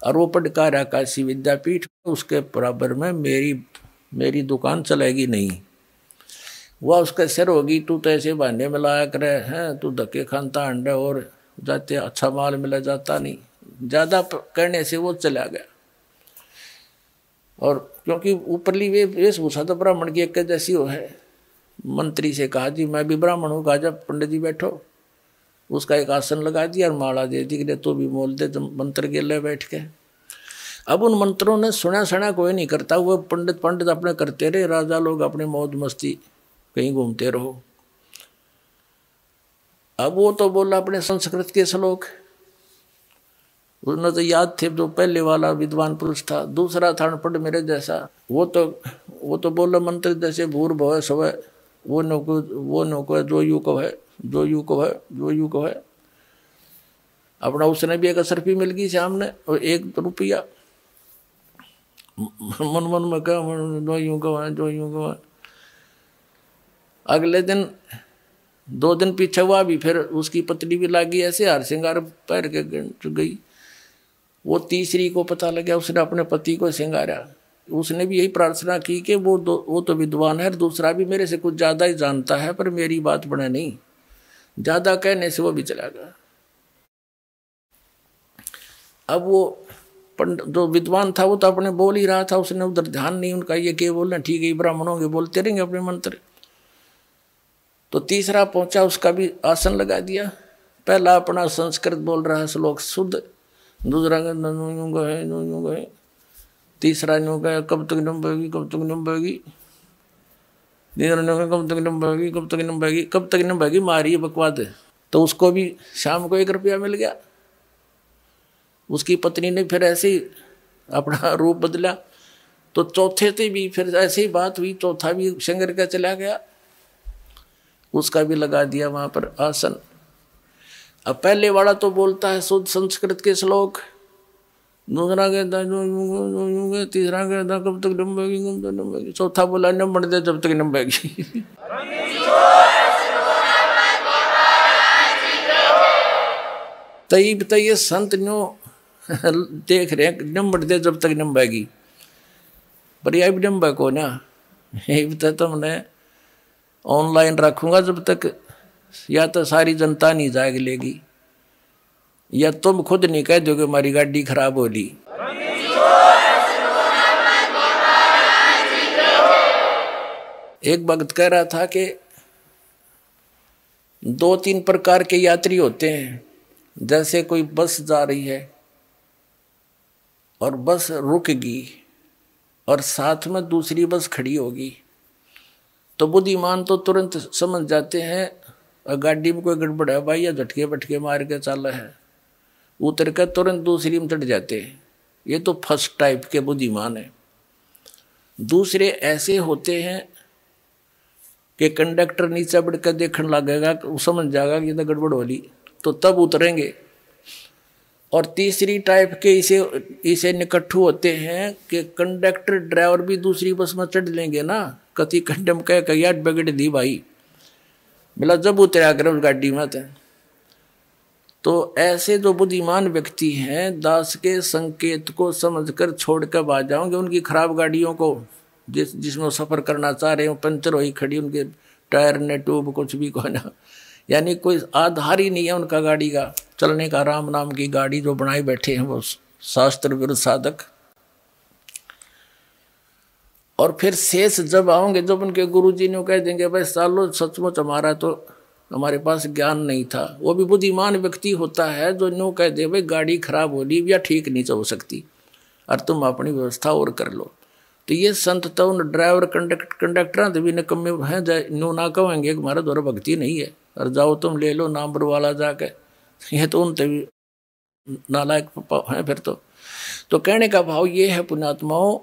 और वो पढ़का रहा काशी विद्यापीठ, उसके बराबर में मेरी दुकान चलेगी नहीं। वह उसका सिर होगी, तू तो ऐसे बहाने में लाया करे हैं, तू धक्के खानता अंडे और जाते अच्छा माल मिला जाता नहीं। ज़्यादा करने से वो चला गया। और क्योंकि ऊपरली वेशभूषा तो ब्राह्मण की एक जैसी हो है, मंत्री से कहा जी मैं भी ब्राह्मण हूँ। कहा जब पंडित जी बैठो, उसका एक आसन लगा दिया और माला दे दी कि तो भी मोल दे, जब मंत्र के ले बैठ के। अब उन मंत्रों ने सुना कोई नहीं करता, वो पंडित अपने करते रहे, राजा लोग अपने मौज मस्ती कहीं घूमते रहो। अब वो तो बोला अपने संस्कृत के श्लोक, उन्हें तो याद थे, जो पहले वाला विद्वान पुरुष था। दूसरा था अनपढ़ मेरे जैसा, वो तो बोला मंत्र जैसे भूर भव सवै, वो नको है, जो यू को है, जो यू को है, जो यू को है। अपना उसने भी एक असरफी मिल गई सामने, और 1 रुपया मन में कहा जो यूं को है, जो यूं को है। अगले दिन 2 दिन पीछे हुआ भी, फिर उसकी पत्नी भी लागी ऐसे हार श्रृंगार पैर के गई। वो तीसरी को पता लगा, उसने अपने पति को श्रृंगारा। उसने भी यही प्रार्थना की कि वो तो विद्वान है, दूसरा भी मेरे से कुछ ज़्यादा ही जानता है, पर मेरी बात बने नहीं। ज़्यादा कहने से वो भी चला गया। अब वो जो विद्वान था वो तो अपने बोल ही रहा था, उसने उधर ध्यान नहीं उनका, ये क्या बोलना, ठीक है ब्राह्मणों के बोलते रहेंगे अपने मंत्र। तो तीसरा पहुंचा, उसका भी आसन लगा दिया। पहला अपना संस्कृत बोल रहा है श्लोक शुद्ध, दूसरा है, तीसरा न्यू गया कब तक नंबेगी, कब तक नंबेगी, कब तक नंबेगी, कब तक नंबेगी, कब तक नंबेगी, मारी बकवाद। तो उसको भी शाम को 1 रुपया मिल गया। उसकी पत्नी ने फिर ऐसे ही अपना रूप बदला। तो चौथे से भी फिर ऐसे ही बात हुई, चौथा भी शंकर का चला गया, उसका भी लगा दिया वहाँ पर आसन। अब पहले वाला तो बोलता है शुद्ध संस्कृत के श्लोक, दूसरा कहता जो तीसरा कहता कब तक नंबेगी, कब तक नंबेगी, चौथा बोला नंबर दे जब तक नंबेगी। तई तो ये संत न्यो देख रहे हैं नंबर दे जब तक नंबेगी, पर यह भी नंबे को ना, ये भी तो हमने ऑनलाइन रखूंगा जब तक, या तो सारी जनता नहीं जाग लेगी। या तुम खुद नहीं कह दोगे हमारी गाड़ी खराब होली। एक भक्त कह रहा था कि 2-3 प्रकार के यात्री होते हैं। जैसे कोई बस जा रही है और बस रुकेगी और साथ में दूसरी बस खड़ी होगी, तो बुद्धिमान तो तुरंत समझ जाते हैं गाड़ी में कोई गड़बड़ है भाई, या झटके बटके मार के चल है, उतर कर तुरंत दूसरी में चढ़ जाते हैं। ये तो फर्स्ट टाइप के बुद्धिमान है। दूसरे ऐसे होते हैं कि कंडक्टर नीचे बढ़कर देखने लगेगा, वो समझ जाएगा कि ये तो गड़बड़ हो ली, तो तब उतरेंगे। और तीसरी टाइप के इसे निकट्ठू होते हैं कि कंडक्टर ड्राइवर भी दूसरी बस में चढ़ लेंगे ना, कति कंडम कह यार बिगड़ दी भाई, मिला जब उतरा कर उस गाड़ी में। तो ऐसे जो बुद्धिमान व्यक्ति हैं दास के संकेत को समझकर छोड़कर भाग जाओगे उनकी खराब गाड़ियों को, जिसमें सफ़र करना चाह रहे हो, पंचर हुई खड़ी, उनके टायर ने ट्यूब कुछ भी को ना, यानी कोई आधार ही नहीं है उनका गाड़ी का चलने का। राम नाम की गाड़ी जो बनाए बैठे हैं वो शास्त्र विरुद्ध साधक। और फिर शेष जब आओगे, जब उनके गुरुजी ने कह देंगे भाई सालो सचमुच हमारा तो हमारे पास ज्ञान नहीं था, वो भी बुद्धिमान व्यक्ति होता है जो न्यू कह दे भाई गाड़ी खराब हो ली या ठीक नहीं हो सकती और तुम अपनी व्यवस्था और कर लो। तो ये संत तो उन ड्राइवर कंडक्टर भी निकम्मे हैं, न्यू ना कहेंगे हमारा द्वारा भक्ति नहीं है और जाओ तुम ले लो नंबर वाला जाके, ये तो उन तभी नालायक हैं फिर तो कहने का भाव ये है पुण्यात्माओं,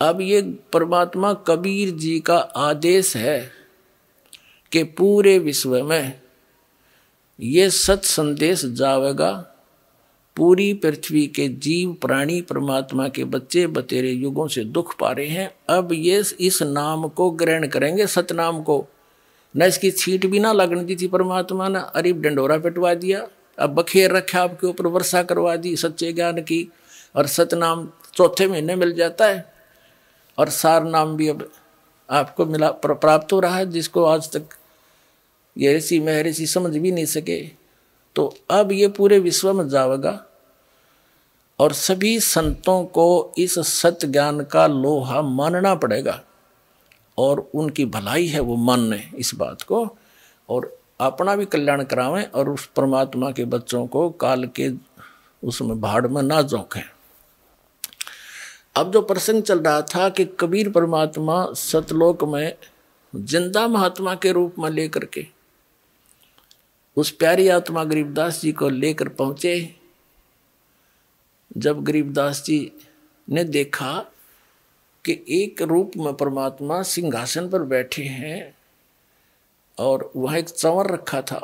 अब ये परमात्मा कबीर जी का आदेश है कि पूरे विश्व में ये सत संदेश जावेगा, पूरी पृथ्वी के जीव प्राणी परमात्मा के बच्चे बतेरे युगों से दुख पा रहे हैं, अब ये इस नाम को ग्रहण करेंगे, सतनाम को। न इसकी छींट भी ना लगने दी थी परमात्मा ने, अरीब डंडोरा पिटवा दिया, अब बखेर रखा आपके ऊपर, वर्षा करवा दी सच्चे ज्ञान की, और सतनाम चौथे महीने मिल जाता है, और सार नाम भी अब आपको मिला प्राप्त हो रहा है, जिसको आज तक ये ऋषि महर्षि समझ भी नहीं सके। तो अब ये पूरे विश्व में जाएगा और सभी संतों को इस सत्य ज्ञान का लोहा मानना पड़ेगा, और उनकी भलाई है वो माने इस बात को, और अपना भी कल्याण करावें और उस परमात्मा के बच्चों को काल के उसमें भाड़ में ना झोंकें। अब जो प्रसंग चल रहा था कि कबीर परमात्मा सतलोक में जिंदा महात्मा के रूप में लेकर के उस प्यारी आत्मा गरीबदास जी को लेकर पहुंचे। जब गरीबदास जी ने देखा कि एक रूप में परमात्मा सिंहासन पर बैठे हैं और वहाँ एक चंवर रखा था,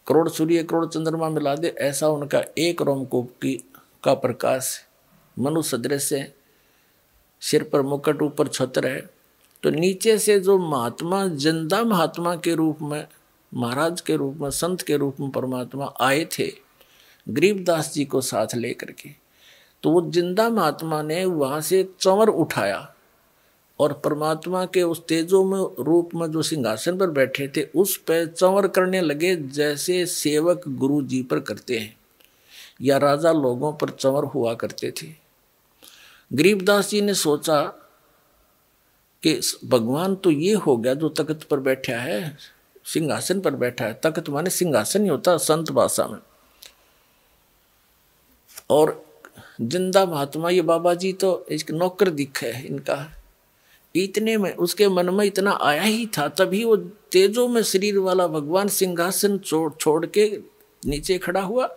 करोड़ सूर्य करोड़ चंद्रमा मिला दे ऐसा उनका एक रोमकूप का प्रकाश मनुष्य सदृश है, सिर पर मुकुट ऊपर छत्र है। तो नीचे से जो महात्मा जिंदा महात्मा के रूप में, महाराज के रूप में, संत के रूप में परमात्मा आए थे गरीबदास जी को साथ लेकर के, तो वो जिंदा महात्मा ने वहाँ से एक चंवर उठाया और परमात्मा के उस तेजो में रूप में जो सिंहासन पर बैठे थे उस पर चंवर करने लगे, जैसे सेवक गुरु जी पर करते हैं या राजा लोगों पर चंवर हुआ करते थे। गरीबदास जी ने सोचा कि भगवान तो ये हो गया जो तख्त पर बैठा है, सिंहासन पर बैठा है, तख्त माने सिंहासन ही होता संत भाषा में, और जिंदा महात्मा ये बाबा जी तो एक नौकर दिख है इनका। इतने में उसके मन में इतना आया ही था, तभी वो तेजो में शरीर वाला भगवान सिंहासन छोड़ के नीचे खड़ा हुआ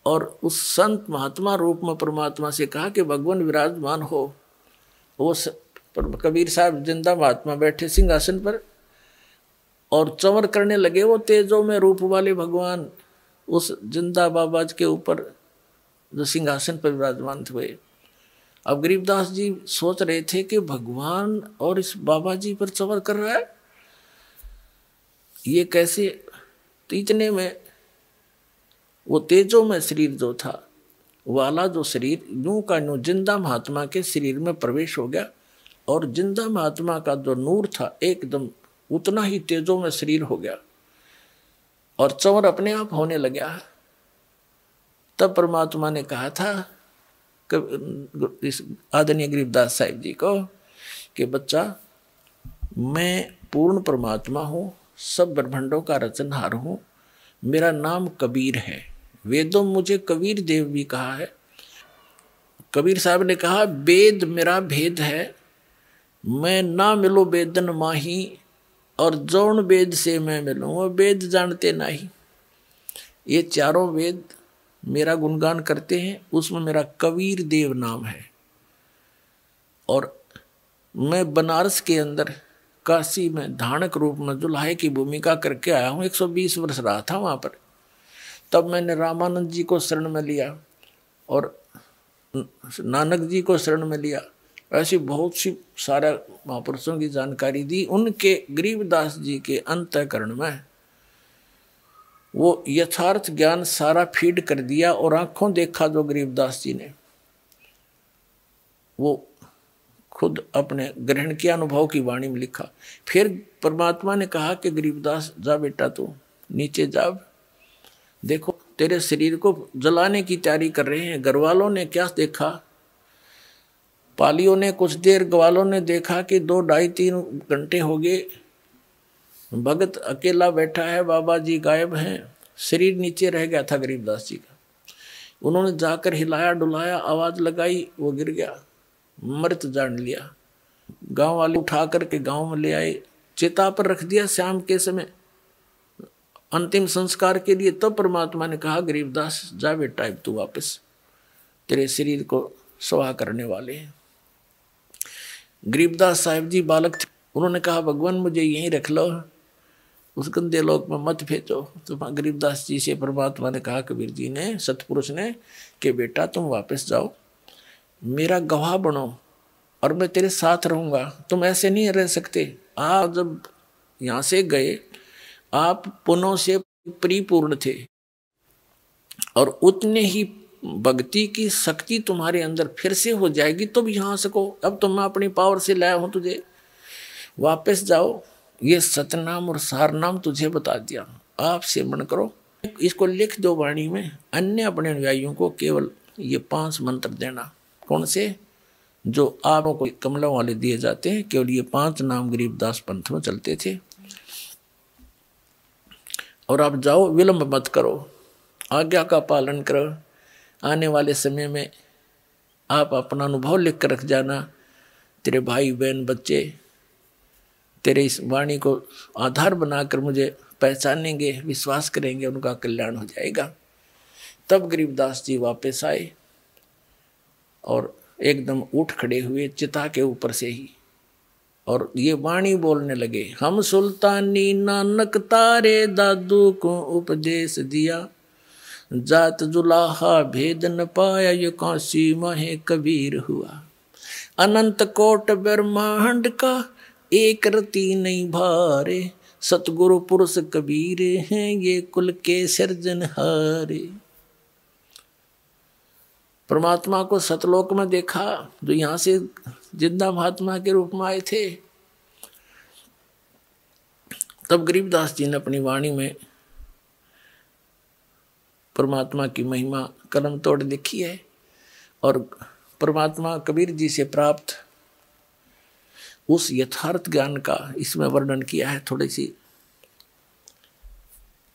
और उस संत महात्मा रूप में परमात्मा से कहा कि भगवान विराजमान हो। वो कबीर साहब जिंदा महात्मा बैठे सिंहासन पर और चंवर करने लगे, वो तेजो में रूप वाले भगवान उस जिंदा बाबा के ऊपर जो सिंहासन पर विराजमान हुए। अब गरीबदास जी सोच रहे थे कि भगवान और इस बाबा जी पर चंवर कर रहा है, ये कैसे। तो इतने में वो तेजो में शरीर जो था वाला जो शरीर यूं का यूं जिंदा महात्मा के शरीर में प्रवेश हो गया, और जिंदा महात्मा का जो नूर था एकदम उतना ही तेजो में शरीर हो गया। और चंवर अपने आप होने लगा। तब परमात्मा ने कहा था इस आदरणीय गरीबदास साहिब जी को कि बच्चा, मैं पूर्ण परमात्मा हूँ, सब ब्रह्मांडों का रचनहार हूँ, मेरा नाम कबीर है। वेदों में मुझे कबीर देव भी कहा है। कबीर साहब ने कहा, वेद मेरा भेद है, मैं ना मिलो वेदन माही, और जौन वेद से मैं मिलूँ वो वेद जानते नहीं। ये चारों वेद मेरा गुणगान करते हैं, उसमें मेरा कबीर देव नाम है। और मैं बनारस के अंदर काशी में धानक रूप में दुल्हे की भूमिका करके आया हूँ। 120 वर्ष रहा था वहाँ पर। तब मैंने रामानंद जी को शरण में लिया और नानक जी को शरण में लिया। ऐसी बहुत सी सारा महापुरुषों की जानकारी दी। उनके गरीबदास जी के अंतःकरण में वो यथार्थ ज्ञान सारा फीड कर दिया और आंखों देखा जो गरीबदास जी ने, वो खुद अपने ग्रहण के अनुभव की वाणी में लिखा। फिर परमात्मा ने कहा कि गरीबदास जा बेटा, तू नीचे जा, देखो तेरे शरीर को जलाने की तैयारी कर रहे हैं। घरवालों ने क्या देखा, पालियों ने कुछ देर, ग्वालों ने देखा कि 2, 2.5, 3 घंटे हो गए, भगत अकेला बैठा है, बाबा जी गायब हैं। शरीर नीचे रह गया था गरीबदास जी का। उन्होंने जाकर हिलाया डुलाया, आवाज लगाई, वो गिर गया, मृत जान लिया। गांव वाले उठा करके गांव में ले आए, चिता पर रख दिया शाम के समय अंतिम संस्कार के लिए। तब परमात्मा ने कहा, गरीबदास जा बेटा, अब तू वापस, तेरे शरीर को स्वाह करने वाले हैं। गरीबदास साहिब जी बालक थे, उन्होंने कहा, भगवान मुझे यहीं रख लो, उस गंदे लोक में मत भेजो। तो गरीबदास जी से परमात्मा ने कहा, कबीर जी ने, सतपुरुष ने, कि बेटा तुम वापस जाओ, मेरा गवाह बनो और मैं तेरे साथ रहूंगा। तुम ऐसे नहीं रह सकते। आप जब यहाँ से गए, आप पुण्यों से परिपूर्ण थे और उतने ही भक्ति की शक्ति तुम्हारे अंदर फिर से हो जाएगी, तुम यहाँ सको। अब तो मैं अपनी पावर से लाया हूँ तुझे, वापस जाओ, ये सतनाम और सारनाम तुझे बता दिया, आप सेवन करो। इसको लिख दो वाणी में, अन्य अपने अनुयायियों को केवल ये 5 मंत्र देना। कौन से? जो आपको कमलों वाले दिए जाते हैं, केवल ये 5 नाम गरीबदास पंथ में चलते थे। और आप जाओ, विलंब मत करो, आज्ञा का पालन करो। आने वाले समय में आप अपना अनुभव लिख कर रख जाना। तेरे भाई बहन बच्चे तेरे इस वाणी को आधार बनाकर मुझे पहचानेंगे, विश्वास करेंगे, उनका कल्याण हो जाएगा। तब गरीबदास जी वापस आए और एकदम उठ खड़े हुए चिता के ऊपर से ही, और ये वाणी बोलने लगे, हम सुल्तानी नानक तारे दादू को उपदेश दिया, जात जुलाहा भेद न पाया, ये काशी माहे कबीर हुआ। अनंत कोट ब्रह्मांड का एक रति नहीं भारे, सतगुरु पुरुष कबीर हैं ये कुल के सिरजनहारे। परमात्मा को सतलोक में देखा, जो यहाँ से जिंदा महात्मा के रूप में आए थे। तब गरीबदास जी ने अपनी वाणी में परमात्मा की महिमा कलम तोड़ लिखी है और परमात्मा कबीर जी से प्राप्त उस यथार्थ ज्ञान का इसमें वर्णन किया है।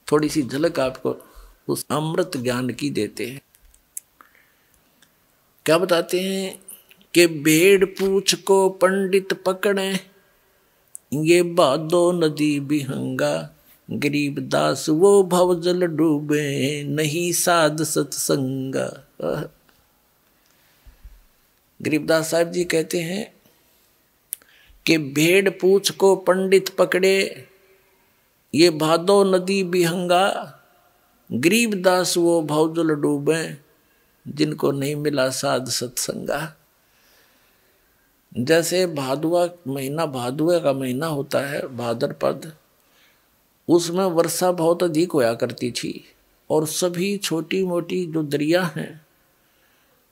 थोड़ी सी झलक आपको उस अमृत ज्ञान की देते हैं। क्या बताते हैं कि भेड़ पूछ को पंडित पकड़े, ये बादो नदी बिहंगा, गरीबदास वो भवजल डूबे, नहीं साध सत्संगा। गरीबदास साहब जी कहते हैं कि भेड़ पूछ को पंडित पकड़े, ये भादो नदी बिहंगा, गरीबदास वो भवजल डूबे, जिनको नहीं मिला साध सत्संगा। जैसे भादुआ महीना, भादुआ का महीना होता है भाद्रपद, उसमें वर्षा बहुत अधिक होया करती थी और सभी छोटी मोटी जो दरिया हैं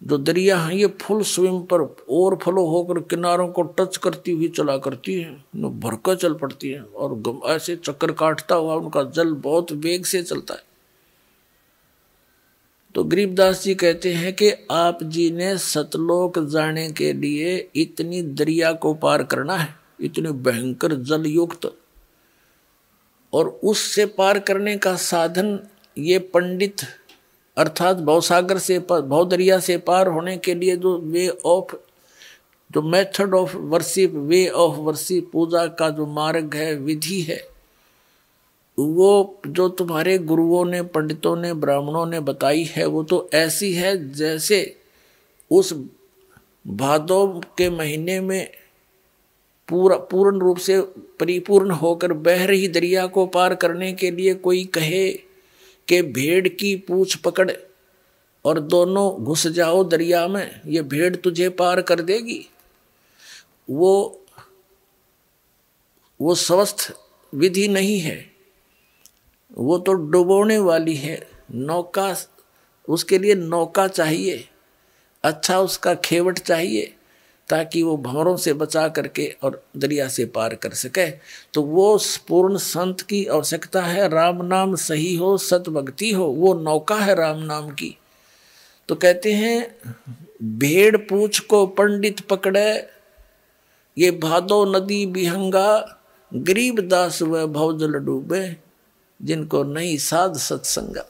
जो दरिया है ये फुल स्विम पर ओवरफ्लो होकर किनारों को टच करती हुई चला करती है, भरकर चल पड़ती है और ऐसे चक्कर काटता हुआ उनका जल बहुत वेग से चलता है। तो गरीबदास जी कहते हैं कि आप जी ने सतलोक जाने के लिए इतनी दरिया को पार करना है, इतने भयंकर जल युक्त, और उससे पार करने का साधन ये पंडित अर्थात भवसागर से भवदरिया से पार होने के लिए जो method of worship, way of worship, पूजा का जो मार्ग है, विधि है, वो जो तुम्हारे गुरुओं ने, पंडितों ने, ब्राह्मणों ने बताई है, वो तो ऐसी है जैसे उस भादों के महीने में पूर्ण रूप से परिपूर्ण होकर बह रही दरिया को पार करने के लिए कोई कहे कि भेड़ की पूंछ पकड़ और दोनों घुस जाओ दरिया में, ये भेड़ तुझे पार कर देगी। वो स्वस्थ विधि नहीं है, वो तो डुबोने वाली है। नौका, उसके लिए नौका चाहिए, अच्छा उसका खेवट चाहिए, ताकि वो भंवरों से बचा करके और दरिया से पार कर सके। तो वो पूर्ण संत की आवश्यकता है। राम नाम सही हो, सत भक्ति हो, वो नौका है राम नाम की। तो कहते हैं भेड़ पूछ को पंडित पकड़े, ये भादो नदी बिहंगा, गरीब दास व भवजल डूबे, जिनको नहीं साध सत्संगा।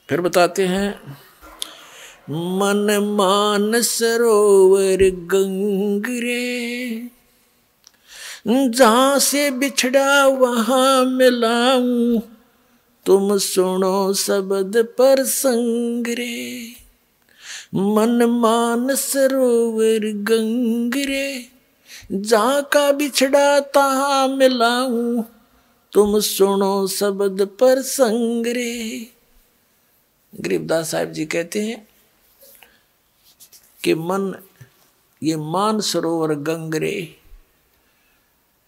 फिर बताते हैं मन मान सरोवर गंगरे, जहां से बिछड़ा वहां मिलाऊं, तुम सुनो शब्द पर संग रे। मन मान सरोवर गंगरे, जहां का बिछड़ा तहां मिलाऊं, तुम सुनो शब्द पर संग रे। गरीबदास साहिब जी कहते हैं कि मन, ये मान सरोवर गंगरे,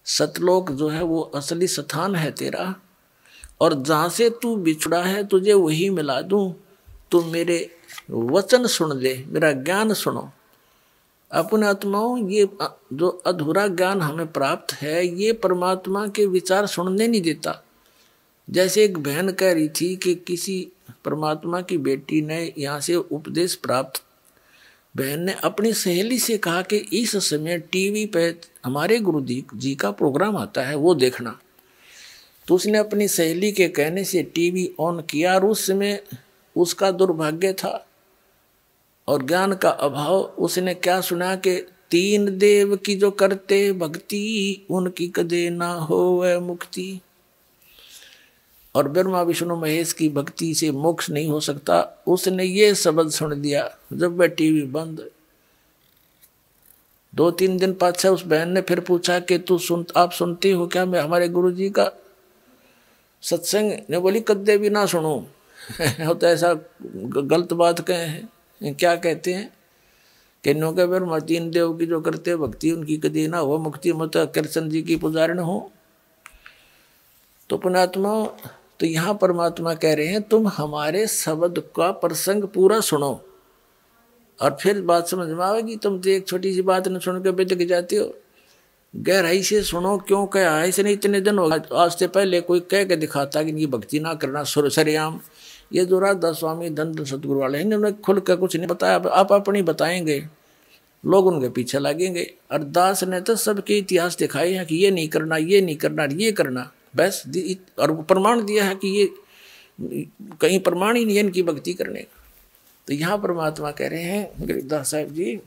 सतलोक जो है वो असली स्थान है तेरा, और जहां से तू बिछड़ा है तुझे वही मिला दूं। तू मेरे वचन सुन ले, मेरा ज्ञान सुनो। अपने आत्माओं, ये जो अधूरा ज्ञान हमें प्राप्त है, ये परमात्मा के विचार सुनने नहीं देता। जैसे एक बहन कह रही थी कि किसी परमात्मा की बेटी ने यहाँ से उपदेश प्राप्त, बहन ने अपनी सहेली से कहा कि इस समय टीवी पे हमारे गुरु जी का प्रोग्राम आता है, वो देखना। तो उसने अपनी सहेली के कहने से टीवी ऑन किया, और उस समय उसका दुर्भाग्य था और ज्ञान का अभाव। उसने क्या सुना कि तीन देव की जो करते भक्ति, उनकी कदे ना होवे मुक्ति। और ब्रह्मा विष्णु महेश की भक्ति से मोक्ष नहीं हो सकता। उसने ये शब्द सुन दिया जब वह टीवी बंद। 2-3 दिन पाछे उस बहन ने फिर पूछा कि आप सुनती हो क्या मैं हमारे गुरु जी का सत्संग? ने बोली कद्दे भी ना सुनो। हो तो ऐसा गलत बात कहे हैं। क्या कहते हैं कि नो के ब्रह्मा तीन देव की जो करते भक्ति, उनकी कदी ना हो मुक्ति, मत कृष्ण जी की पुजारण हो। तो पुणात्मा, तो यहाँ परमात्मा कह रहे हैं तुम हमारे शब्द का प्रसंग पूरा सुनो और फिर बात समझ में आएगी। तुम तो एक छोटी सी बात न सुन के बेदक जाते हो। गहराई से सुनो। क्यों कहा है? इसने इतने दिन हो गए, आज से पहले कोई कह के दिखाता कि ये भक्ति ना करना सरेआम। ये जो राधा स्वामी धन सतगुरु वाले हैं, इन्होंने खुल कर कुछ नहीं बताया। आप अपनी बताएंगे, लोग उनके पीछे लगेंगे। और दास ने तो सबके इतिहास दिखाए हैं कि ये नहीं करना, ये नहीं करना, ये करना, बस। और प्रमाण दिया है कि ये कहीं प्रमाण ही नहीं है इनकी भक्ति करने का। तो यहाँ परमात्मा कह रहे हैं गरीबदास साहब जी,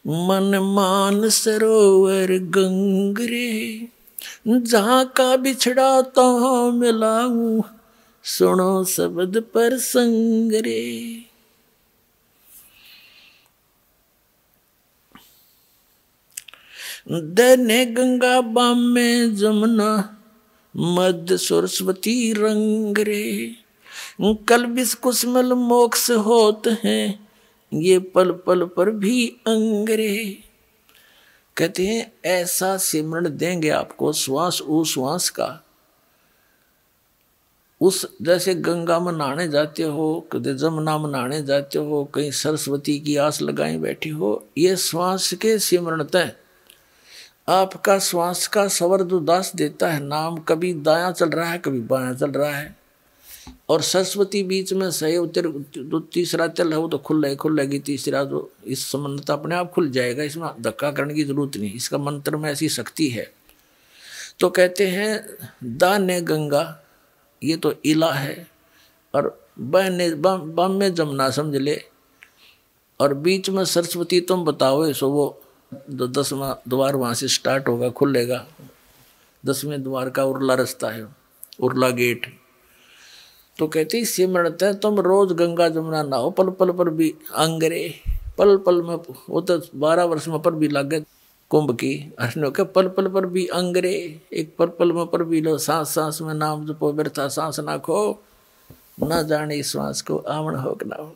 मन मान सरोवर गंगरे, जहाँ का बिछड़ा तहाँ मिलाऊं, सुनो शब्द पर संग रे। दने गंगा बाम में जमुना, मध्य सरस्वती रंग रे। कल बिस कुसमल मोक्ष होत हैं, ये पल पल पर भी अंगरे। कहते हैं ऐसा सिमरण देंगे आपको श्वास उश्वास का उस जैसे गंगा में नहाने जाते हो, कभी जमुना में नहाने जाते हो, कहीं सरस्वती की आस लगाई बैठी हो, ये श्वास के सिमरणतः आपका श्वास का स्वर उदास देता है। नाम कभी दायां चल रहा है, कभी बायां चल रहा है, और सरस्वती बीच में सही उतर, जो तीसरा चल है वो तो खुलेगी तीसरा, जो इस संबंध अपने आप खुल जाएगा, इसमें धक्का करने की जरूरत नहीं, इसका मंत्र में ऐसी शक्ति है। तो कहते हैं दाने गंगा, ये तो इला है, और बम में जमुना समझ ले, और बीच में सरस्वती तुम बताओ। सो वो 10वां द्वार वहाँ से स्टार्ट होगा, खुलेगा, 10वें द्वार का उरला रास्ता है, उरला गेट। तो कहती सिमरत है तुम रोज गंगा जमुना नहाओ, पल पल पर भी अंगरे, पल पल में, वो तो 12 वर्ष में पर भी लागे कुंभ की, अर्नो के पल पल पर भी अंगरे, एक पल पल में पर भी लो, सांस सांस में नाम जपो, व्यर्था सांस ना खो, न जाने श्वास को आवण हो कि ना हो।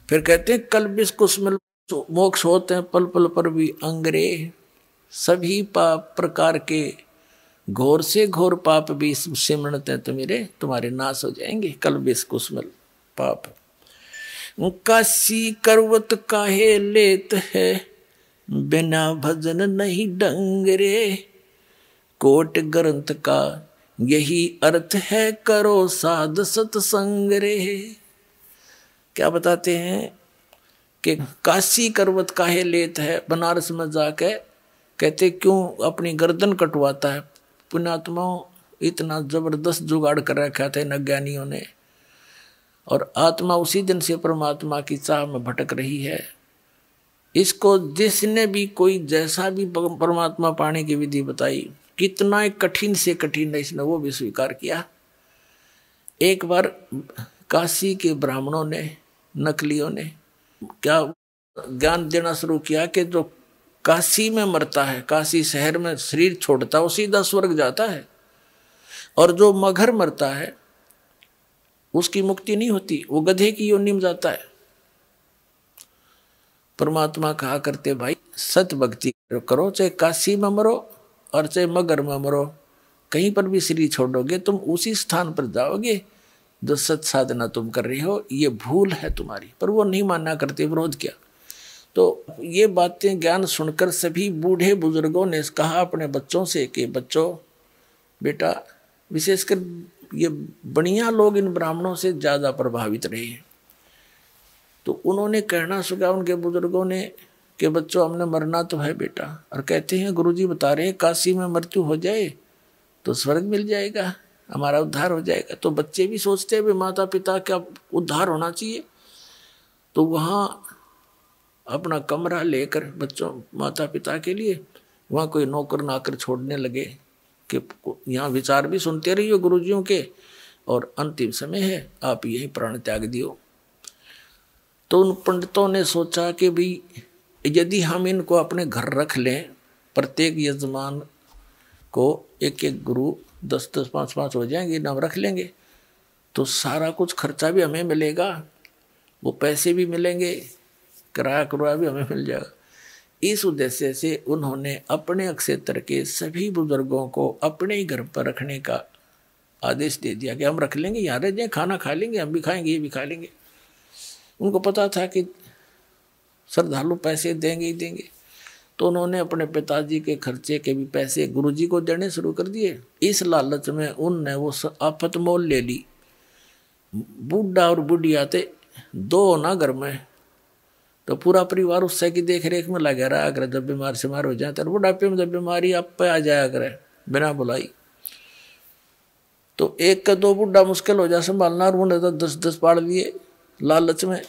फिर कहते हैं कल बिस कुसमिल मोक्ष होते हैं, पल पल पर भी अंगरे, सभी पाप प्रकार के घोर से घोर पाप भी सिमरत है तुम्हारे नाश हो जाएंगे। कल बिस कुसमिल पाप काशी करवत काहे लेत है, बिना भजन नहीं डंगरे, कोट ग्रंथ का यही अर्थ है, करो साध सत्संग रे। क्या बताते हैं कि काशी करवत काहे लेत है, बनारस में जाके कहते क्यों अपनी गर्दन कटवाता है। पुण्यात्माओं इतना जबरदस्त जुगाड़ कर रखा था इन अज्ञानियों ने, और आत्मा उसी दिन से परमात्मा की चाह में भटक रही है। इसको जिसने भी कोई जैसा भी परमात्मा पाने की विधि बताई, कितना कठिन से कठिन है, इसने वो भी स्वीकार किया। एक बार काशी के ब्राह्मणों ने, नकलियों ने क्या ज्ञान देना शुरू किया कि जो काशी में मरता है, काशी शहर में शरीर छोड़ता है, वो सीधा स्वर्ग जाता है, और जो मगर मरता है उसकी मुक्ति नहीं होती, वो गधे की योनि में जाता है। परमात्मा कहा करते भाई सत भक्ति करो, चाहे काशी में मरो और चाहे मगर में मरो, कहीं पर भी शरीर छोड़ोगे तुम उसी स्थान पर जाओगे जो सत साधना तुम कर रही हो, ये भूल है तुम्हारी। पर वो नहीं मानना करते, विरोध किया। तो ये बातें ज्ञान सुनकर सभी बूढ़े बुजुर्गों ने कहा अपने बच्चों से कि बच्चों बेटा, विशेषकर ये बढ़िया लोग इन ब्राह्मणों से ज़्यादा प्रभावित रहे हैं। तो उन्होंने कहना सुना उनके बुजुर्गों ने कि बच्चों हमने मरना तो है बेटा, और कहते हैं गुरुजी बता रहे हैं काशी में मृत्यु हो जाए तो स्वर्ग मिल जाएगा, हमारा उद्धार हो जाएगा। तो बच्चे भी सोचते हैं माता पिता का उद्धार होना चाहिए, तो वहाँ अपना कमरा लेकर बच्चों माता पिता के लिए वहाँ कोई नौकर नाकर छोड़ने लगे कि यहाँ विचार भी सुनते रहिए गुरुजियों के, और अंतिम समय है आप यही प्राण त्याग दियो। तो उन पंडितों ने सोचा कि भाई यदि हम इनको अपने घर रख लें, प्रत्येक यजमान को एक एक गुरु 10-10, 5-5 हो जाएंगे, नाम रख लेंगे, तो सारा कुछ खर्चा भी हमें मिलेगा, वो पैसे भी मिलेंगे, किराया करवा भी हमें मिल जाएगा। इस उद्देश्य से उन्होंने अपने क्षेत्र के सभी बुजुर्गों को अपने ही घर पर रखने का आदेश दे दिया कि हम रख लेंगे, यहाँ रह जाए, खाना खा लेंगे, हम भी खाएंगे, ये भी खा लेंगे। उनको पता था कि श्रद्धालु पैसे देंगे ही देंगे, तो उन्होंने अपने पिताजी के खर्चे के भी पैसे गुरुजी को देने शुरू कर दिए। इस लालच में उनने वो आफत मोल ले ली। बूढ़ा और बुढ़िया थे दो ना घर में, तो पूरा परिवार उससे की देख रेख में लगा रहा। अगर जब बीमार शिमार हो जाए तो बुढ़ापे में जब बीमारी आप पे आ जाया करे बिना बुलाई, तो एक का दो बुढ़ा मुश्किल हो जाए संभालना, और उन्होंने तो 10-10 पाड़ लिए लालच में।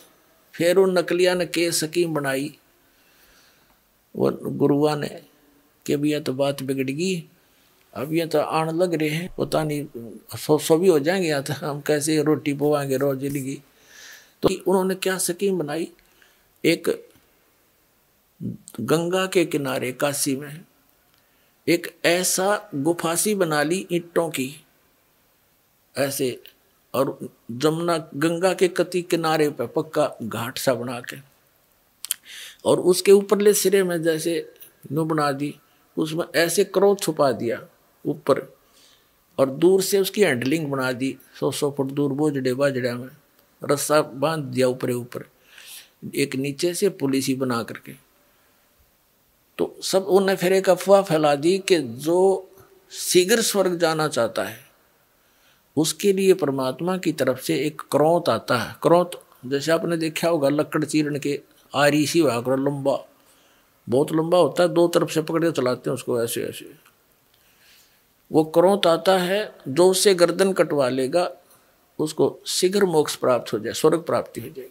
फिर उन नकलिया ने के स्कीम बनाई वो गुरुआ ने कि भैया तो बात बिगड़गी, अब ये तो आने लग रहे हैं, पता नहीं 100 भी हो जाएंगे, यहाँ तो हम कैसे रोटी पवाएंगे रोज जिंदगी। तो उन्होंने क्या स्कीम बनाई, एक गंगा के किनारे काशी में एक ऐसा गुफासी बना ली ईंटों की ऐसे, और जमुना गंगा के कति किनारे पे पक्का घाट सा बना के, और उसके ऊपरले सिरे में जैसे नु बना दी, उसमें ऐसे क्रोध छुपा दिया ऊपर और दूर से उसकी हैंडलिंग बना दी, 100 फुट दूर बोझड़े बाजड़ा में रस्सा बांध दिया ऊपर ऊपर, एक नीचे से पुलिस ही बना करके। तो सब उन्हें फिर एक अफवाह फैला दी कि जो शीघ्र स्वर्ग जाना चाहता है उसके लिए परमात्मा की तरफ से एक क्रोत आता है। क्रोत जैसे आपने देखा होगा लकड़ चीरन के आरी सी हुआ करो, लंबा, बहुत लंबा होता है, दो तरफ से पकड़ के चलाते हैं उसको ऐसे ऐसे। वो क्रोत आता है, जो उससे गर्दन कटवा लेगा उसको शीघ्र मोक्ष प्राप्त हो जाए, स्वर्ग प्राप्ति हो जाएगी।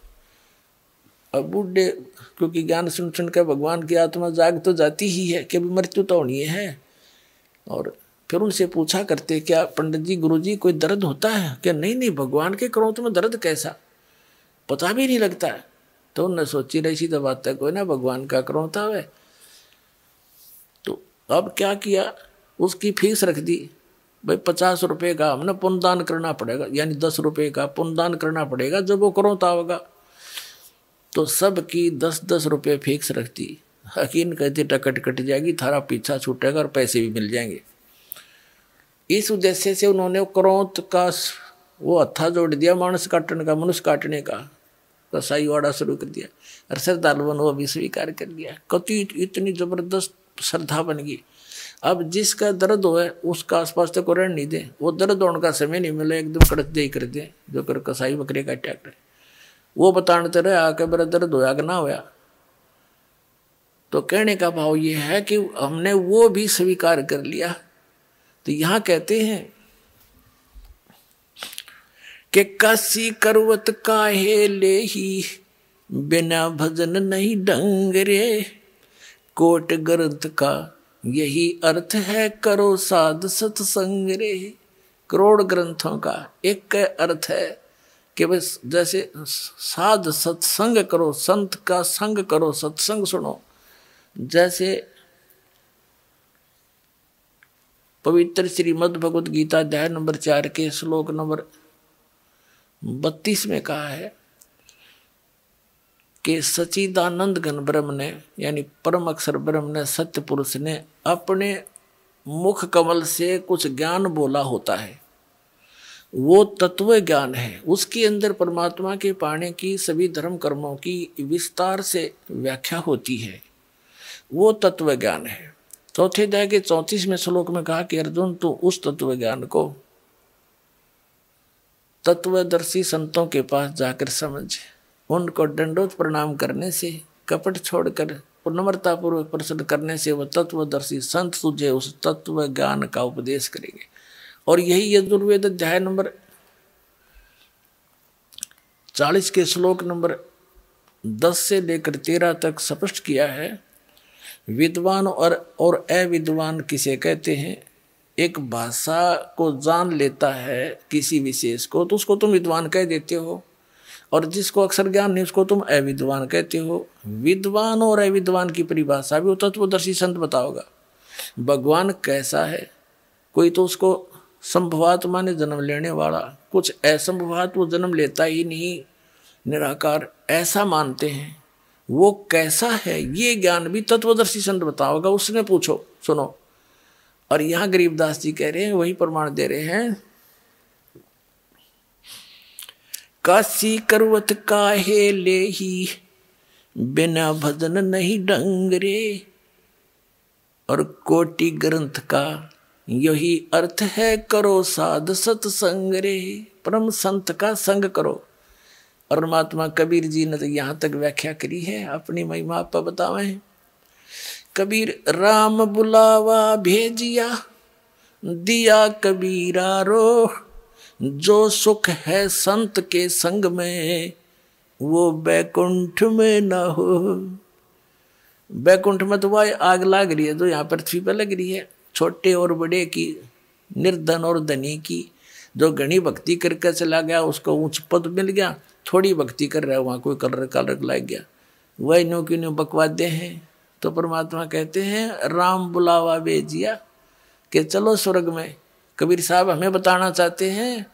अब बूढ़े क्योंकि ज्ञान सुन सुन कर भगवान की आत्मा जाग तो जाती ही है कि अभी मृत्यु तो होनी है। और फिर उनसे पूछा करते, क्या पंडित जी गुरु जी कोई दर्द होता है? क्या नहीं नहीं, भगवान के क्रोध में दर्द कैसा, पता भी नहीं लगता है। तो उन्होंने सोची रही सी तो बात है कोई ना, भगवान का क्रोध है। तो अब क्या किया, उसकी फीस रख दी भाई 50 रुपये का हमने पुण्यदान करना पड़ेगा, यानी 10 रुपये का पुण्यदान करना पड़ेगा जब वो क्रोध आवेगा। तो सबकी 10-10 रुपये फिक्स रखती। हकीम कहती टिकट कट जाएगी, थारा पीछा छूटेगा और पैसे भी मिल जाएंगे। इस उद्देश्य से उन्होंने क्रोध का वो हत्था जोड़ दिया, मानस काटने का, मनुष्य काटने का कसाई वाड़ा शुरू कर दिया। और श्रद्धालुओं वो भी स्वीकार कर लिया। कति इतनी जबरदस्त श्रद्धा बन गई। अब जिसका दर्द हो है उसका आसपास तक रहने नहीं दे, वो दर्द होने का समय नहीं मिले, एकदम कड़क दे कर दे, जो कर कसाई बकरे का अटैक है वो बताते रहे आके मेरा दर्द होया कि ना होया। तो कहने का भाव ये है कि हमने वो भी स्वीकार कर लिया। तो यहां कहते हैं कि काशी करवत काहे ले ही, बिना भजन नहीं ढंग रे। कोट ग्रंथ का यही अर्थ है, करो साध सत्संग रे। करोड़ ग्रंथों का एक अर्थ है कि बस जैसे साध सत्संग करो, संत का संग करो, सत्संग सुनो। जैसे पवित्र श्रीमद् भगवद गीता अध्याय नंबर 4 के श्लोक नंबर 32 में कहा है कि सच्चिदानंद घन ब्रह्म ने, यानी परम अक्षर ब्रह्म ने, सत्य पुरुष ने अपने मुख कमल से कुछ ज्ञान बोला होता है। वो तत्व ज्ञान है, उसके अंदर परमात्मा के पाने की सभी धर्म कर्मों की विस्तार से व्याख्या होती है। वो तत्व ज्ञान है। चौथे अध्याय के 34वें श्लोक में कहा कि अर्जुन तू उस तत्व ज्ञान को तत्वदर्शी संतों के पास जाकर समझ। उनको दंडोत प्रणाम करने से, कपट छोड़कर नम्रता पूर्वक प्रश्न करने से वह तत्वदर्शी संत तुझे उस तत्व ज्ञान का उपदेश करेंगे। और यही यजुर्वेद अध्याय नंबर 40 के श्लोक नंबर 10 से लेकर 13 तक स्पष्ट किया है। विद्वान और अविद्वान किसे कहते हैं? एक भाषा को जान लेता है किसी विशेष को तो उसको तुम विद्वान कह देते हो, और जिसको अक्षर ज्ञान नहीं उसको तुम अविद्वान कहते हो। विद्वान और अविद्वान की परिभाषा भी वो तत्वदर्शी संत बताओगा। भगवान कैसा है? कोई तो उसको संभवात्मा ने जन्म लेने वाला, कुछ असंभवात वो जन्म लेता ही नहीं, निराकार ऐसा मानते हैं। वो कैसा है ये ज्ञान भी तत्वदर्शी संत बताओगा, उसने पूछो सुनो। और यहां गरीबदास जी कह रहे हैं, वही प्रमाण दे रहे हैं, काशी करवत काहे ले ही, बिना भजन नहीं ढंग रे। और कोटि ग्रंथ का यही अर्थ है, करो साध सत्संग रे। परम संत का संग करो। और महात्मा कबीर जी ने तो यहाँ तक व्याख्या करी है, अपनी महिमा आप बतावे। कबीर राम बुलावा भेजिया, दिया कबीरा रो। जो सुख है संत के संग में, वो बैकुंठ में न हो। बैकुंठ में तो वह आग लग रही है जो यहाँ पृथ्वी पर लग रही है, छोटे और बड़े की, निर्धन और धनी की। जो घनी भक्ति करके चला गया उसको ऊंच पद मिल गया, थोड़ी भक्ति कर रहा है वहाँ कोई कलर लग गया, वही नो की नो बकवादे हैं। तो परमात्मा कहते हैं राम बुलावा भेजिया कि चलो स्वर्ग में। कबीर साहब हमें बताना चाहते हैं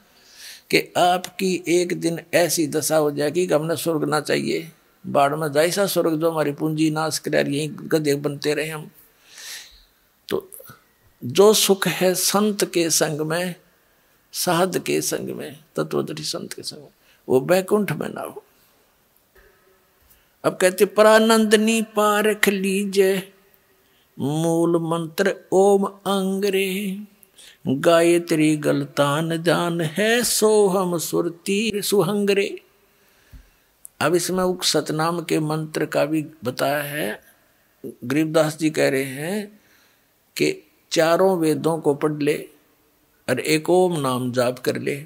कि आपकी एक दिन ऐसी दशा हो जाएगी कि हमने स्वर्ग ना चाहिए, बाढ़ में जाए सा स्वर्ग जो हमारी पूंजी नाश कर, यहीं गधे बनते रहे हम। तो जो सुख है संत के संग में, साध के संग में, तत्वदर्शी संत के संग में, वो बैकुंठ में ना हो। अब कहते परानंदनी पारख लीजे, मूल मंत्र ओम अंगरे, गायत्री गलतान ध्यान है, सोहम सुरती सुहंगरे। अब इसमें उक सतनाम के मंत्र का भी बताया है। गरीबदास जी कह रहे हैं कि चारों वेदों को पढ़ ले और एक ओम नाम जाप कर ले।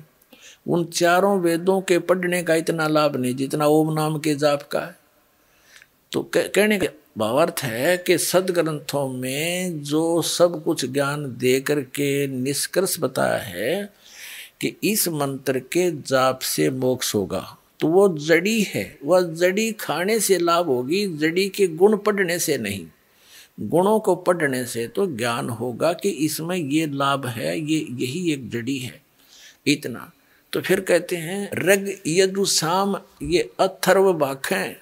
उन चारों वेदों के पढ़ने का इतना लाभ नहीं जितना ओम नाम के जाप का है। तो कहने का भावार्थ है कि सदग्रंथों में जो सब कुछ ज्ञान दे करके निष्कर्ष बताया है कि इस मंत्र के जाप से मोक्ष होगा, तो वो जड़ी है, वह जड़ी खाने से लाभ होगी, जड़ी के गुण पढ़ने से नहीं। गुणों को पढ़ने से तो ज्ञान होगा कि इसमें ये लाभ है, ये यही एक जड़ी है, इतना। तो फिर कहते हैं रग यजुसाम ये अथर्व भाखें,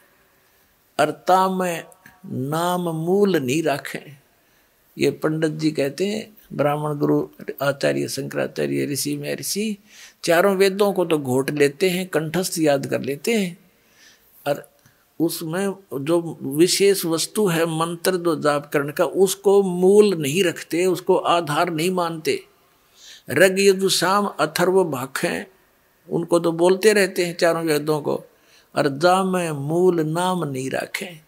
अर्ता में नाम मूल नहीं राखें। ये पंडित जी कहते हैं, ब्राह्मण गुरु आचार्य शंकराचार्य ऋषि में ऋषि चारों वेदों को तो घोट लेते हैं, कंठस्थ याद कर लेते हैं, और उसमें जो विशेष वस्तु है मंत्र जो जाप करने का, उसको मूल नहीं रखते, उसको आधार नहीं मानते। रग यजुसाम अथर्व भाखें, उनको तो बोलते रहते हैं चारों वेदों को, और जा में मूल नाम नहीं रखें।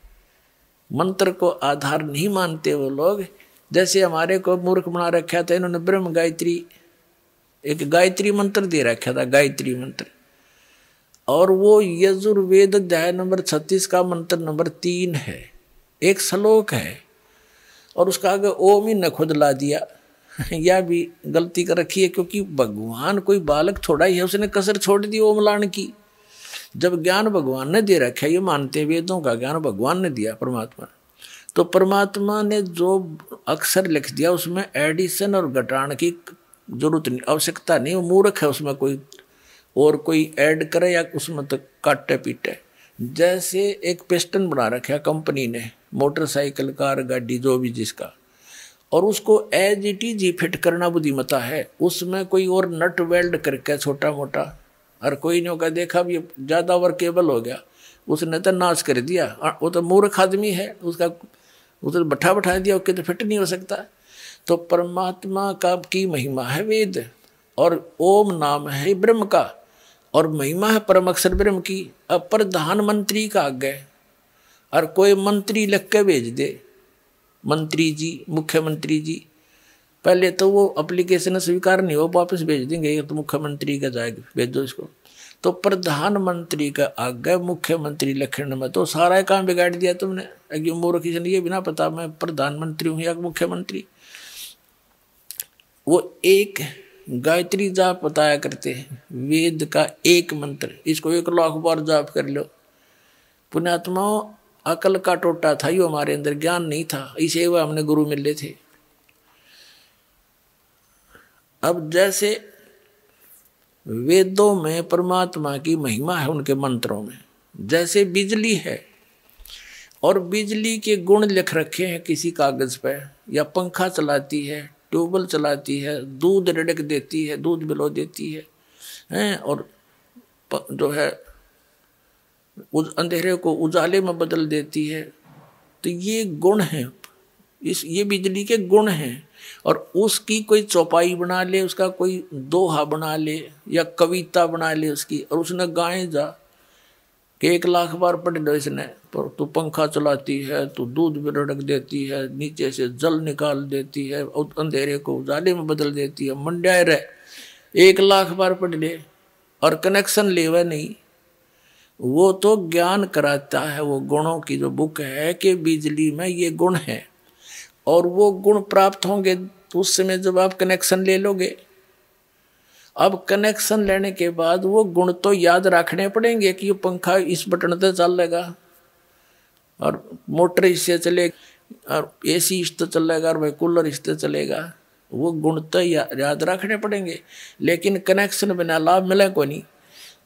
मंत्र को आधार नहीं मानते वो लोग। जैसे हमारे को मूर्ख बना रखा था इन्होंने, ब्रह्म गायत्री, एक गायत्री मंत्र दे रखा था, गायत्री मंत्र, और वो यजुर्वेद अध्याय नंबर 36 का मंत्र नंबर 3 है, एक श्लोक है, और उसका आगे ओम ही न खुद ला दिया। यह भी गलती कर रखी है, क्योंकि भगवान कोई बालक थोड़ा ही है, उसने कसर छोड़ दी ओम लाने की। जब ज्ञान भगवान ने दे रखा है, ये मानते वेदों का ज्ञान भगवान ने दिया, परमात्मा, तो परमात्मा ने जो अक्षर लिख दिया उसमें एडिशन और घटाने की जरूरत नहीं, आवश्यकता नहीं। वो मूर्ख है उसमें कोई और कोई ऐड करे या उसमें तो काटे पीटे। जैसे एक पिस्टन बना रखा कंपनी ने, मोटरसाइकिल कार गाड़ी जो भी जिसका, और उसको एज इट इज ही फिट करना बुद्धिमता है, उसमें कोई और नट वेल्ड करके छोटा मोटा, और कोई ने होगा देखा भी ज़्यादा वर्केबल हो गया, उसने तो नाश कर दिया। वो तो मूर्ख आदमी है, उसका उधर बैठा दिया, उसके तो फिट नहीं हो सकता। तो परमात्मा का की महिमा है वेद, और ओम नाम है ब्रह्म का, और महिमा है परम अक्षर ब्रह्म की। अब प्रधानमंत्री का आगे और कोई मंत्री लिख के भेज दे, मंत्री जी, मुख्यमंत्री जी, पहले तो वो एप्लीकेशन स्वीकार नहीं हो, वापस भेज देंगे, ये तो मुख्यमंत्री का जाएगा, भेजो इसको। तो प्रधानमंत्री का आगे मुख्यमंत्री लिखने में तो सारा काम बिगाड़ दिया तुमने। अगर मूर्ख किसी ने ये बिना पता मैं प्रधानमंत्री हूँ या मुख्यमंत्री। वो एक गायत्री जाप बताया करते हैं, वेद का एक मंत्र, इसको 1 लाख बार जाप कर लो। पुण्यात्माओं, अकल का टोटा था यो हमारे अंदर, ज्ञान नहीं था, इसे वो हमने गुरु मिले थे। अब जैसे वेदों में परमात्मा की महिमा है उनके मंत्रों में, जैसे बिजली है और बिजली के गुण लिख रखे हैं किसी कागज पे, या पंखा चलाती है, ट्यूबवेल चलाती है, दूध रिड़क देती है, दूध बिलो देती है, और जो है अंधेरे को उजाले में बदल देती है। तो ये गुण हैं, ये बिजली के गुण हैं। और उसकी कोई चौपाई बना ले, उसका कोई दोहा बना ले या कविता बना ले उसकी, और उसने गाए जा कि 1 लाख बार पढ़ लो इसने, पर तू पंखा चलाती है, तू दूध भी रड़क देती है, नीचे से जल निकाल देती है, अंधेरे को उजाले में बदल देती है, मंड्याए रहे, 1 लाख बार पढ़ ले और कनेक्शन ले वह नहीं। वो तो ज्ञान कराता है, वो गुणों की जो बुक है कि बिजली में ये गुण है, और वो गुण प्राप्त होंगे तो उस समय जब आप कनेक्शन ले लोगे। अब कनेक्शन लेने के बाद वो गुण तो याद रखने पड़ेंगे कि ये पंखा इस बटन से चलेगा, और मोटर इससे चलेगा, और एसी इससे चलेगा, और भाई कूलर इससे चलेगा। वो गुण तो याद रखने पड़ेंगे, लेकिन कनेक्शन बिना लाभ मिले को नहीं।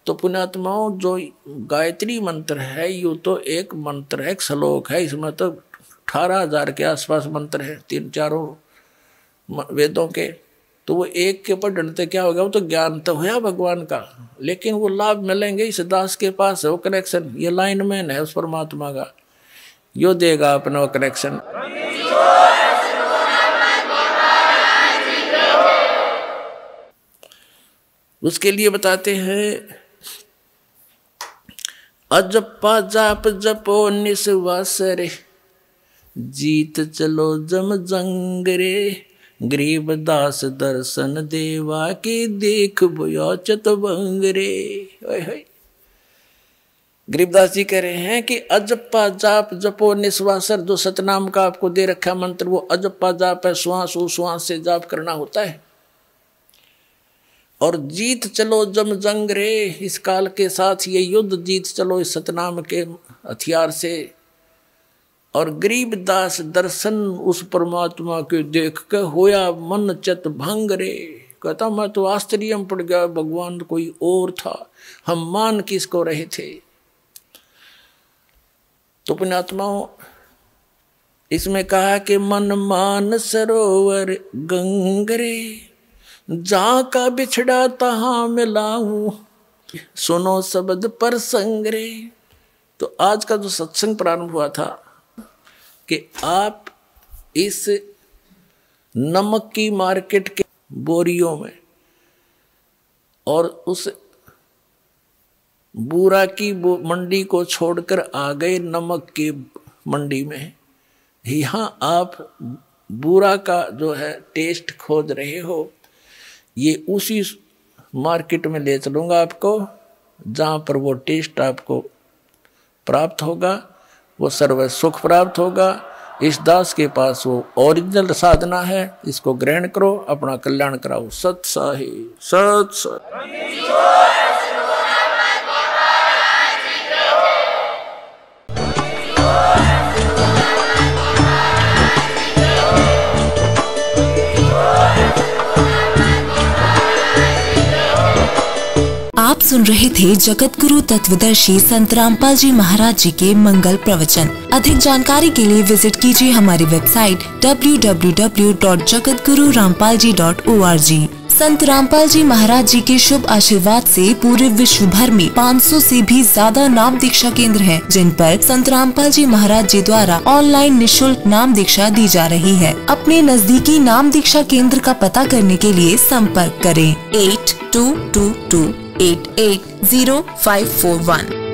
तो पुण्यात्माओं, जो गायत्री मंत्र है ये तो एक मंत्र है, एक श्लोक है, इसमें तो 18,000 के आसपास मंत्र है, 3-4 वेदों के, तो वो एक के ऊपर डरते क्या होगा, वो तो ज्ञान तो है भगवान का, लेकिन वो लाभ मिलेंगे इस दास के पास है वो कनेक्शन, ये लाइनमैन है उस परमात्मा का, यो देगा अपना वो कनेक्शन। उसके लिए बताते हैं अजपा जाप जपो निस्वास रे, जीत चलो जम जंग रे, गरीबदास दर्शन देवा की देख बोया चतवंग रे। गरीबदास जी कह रहे हैं कि अजपा जाप जपो निस्वासर, जो सतनाम का आपको दे रखा मंत्र वो अजपा जाप है, श्वास उश्वास से जाप करना होता है। और जीत चलो जम जंग रे, इस काल के साथ ये युद्ध जीत चलो इस सतनाम के हथियार से। और गरीबदास दर्शन उस परमात्मा के देख के होया मन चत भंग रे, कहता मैं तो आश्चर्य में पड़ गया, भगवान कोई और था, हम मान किसको रहे थे। तो पुण्यात्माओं इसमें कहा कि मन मान सरोवर गंगरे, जहाँ का बिछड़ा तहाँ मिलाऊं, सुनो शब्द पर संगरे। तो आज का जो सत्संग प्रारंभ हुआ था कि आप इस नमक की मार्केट के बोरियों में और उस बूरा की मंडी को छोड़कर आ गए नमक की मंडी में। यहाँ आप बूरा का जो है टेस्ट खोज रहे हो, ये उसी मार्केट में ले चलूँगा आपको जहाँ पर वो टेस्ट आपको प्राप्त होगा, वो सर्व सुख प्राप्त होगा। इस दास के पास वो ओरिजिनल साधना है, इसको ग्रहण करो, अपना कल्याण कराओ। सत साही सत। आप सुन रहे थे जगत गुरु तत्वदर्शी संत रामपाल जी महाराज जी के मंगल प्रवचन। अधिक जानकारी के लिए विजिट कीजिए हमारी वेबसाइट www.jagatgururampalji.org। संत रामपाल जी महाराज जी के शुभ आशीर्वाद से पूरे विश्व भर में 500 से भी ज्यादा नाम दीक्षा केंद्र हैं, जिन पर संत रामपाल जी महाराज जी द्वारा ऑनलाइन निशुल्क नाम दीक्षा दी जा रही है। अपने नजदीकी नाम दीक्षा केंद्र का पता करने के लिए संपर्क करें 8222880541।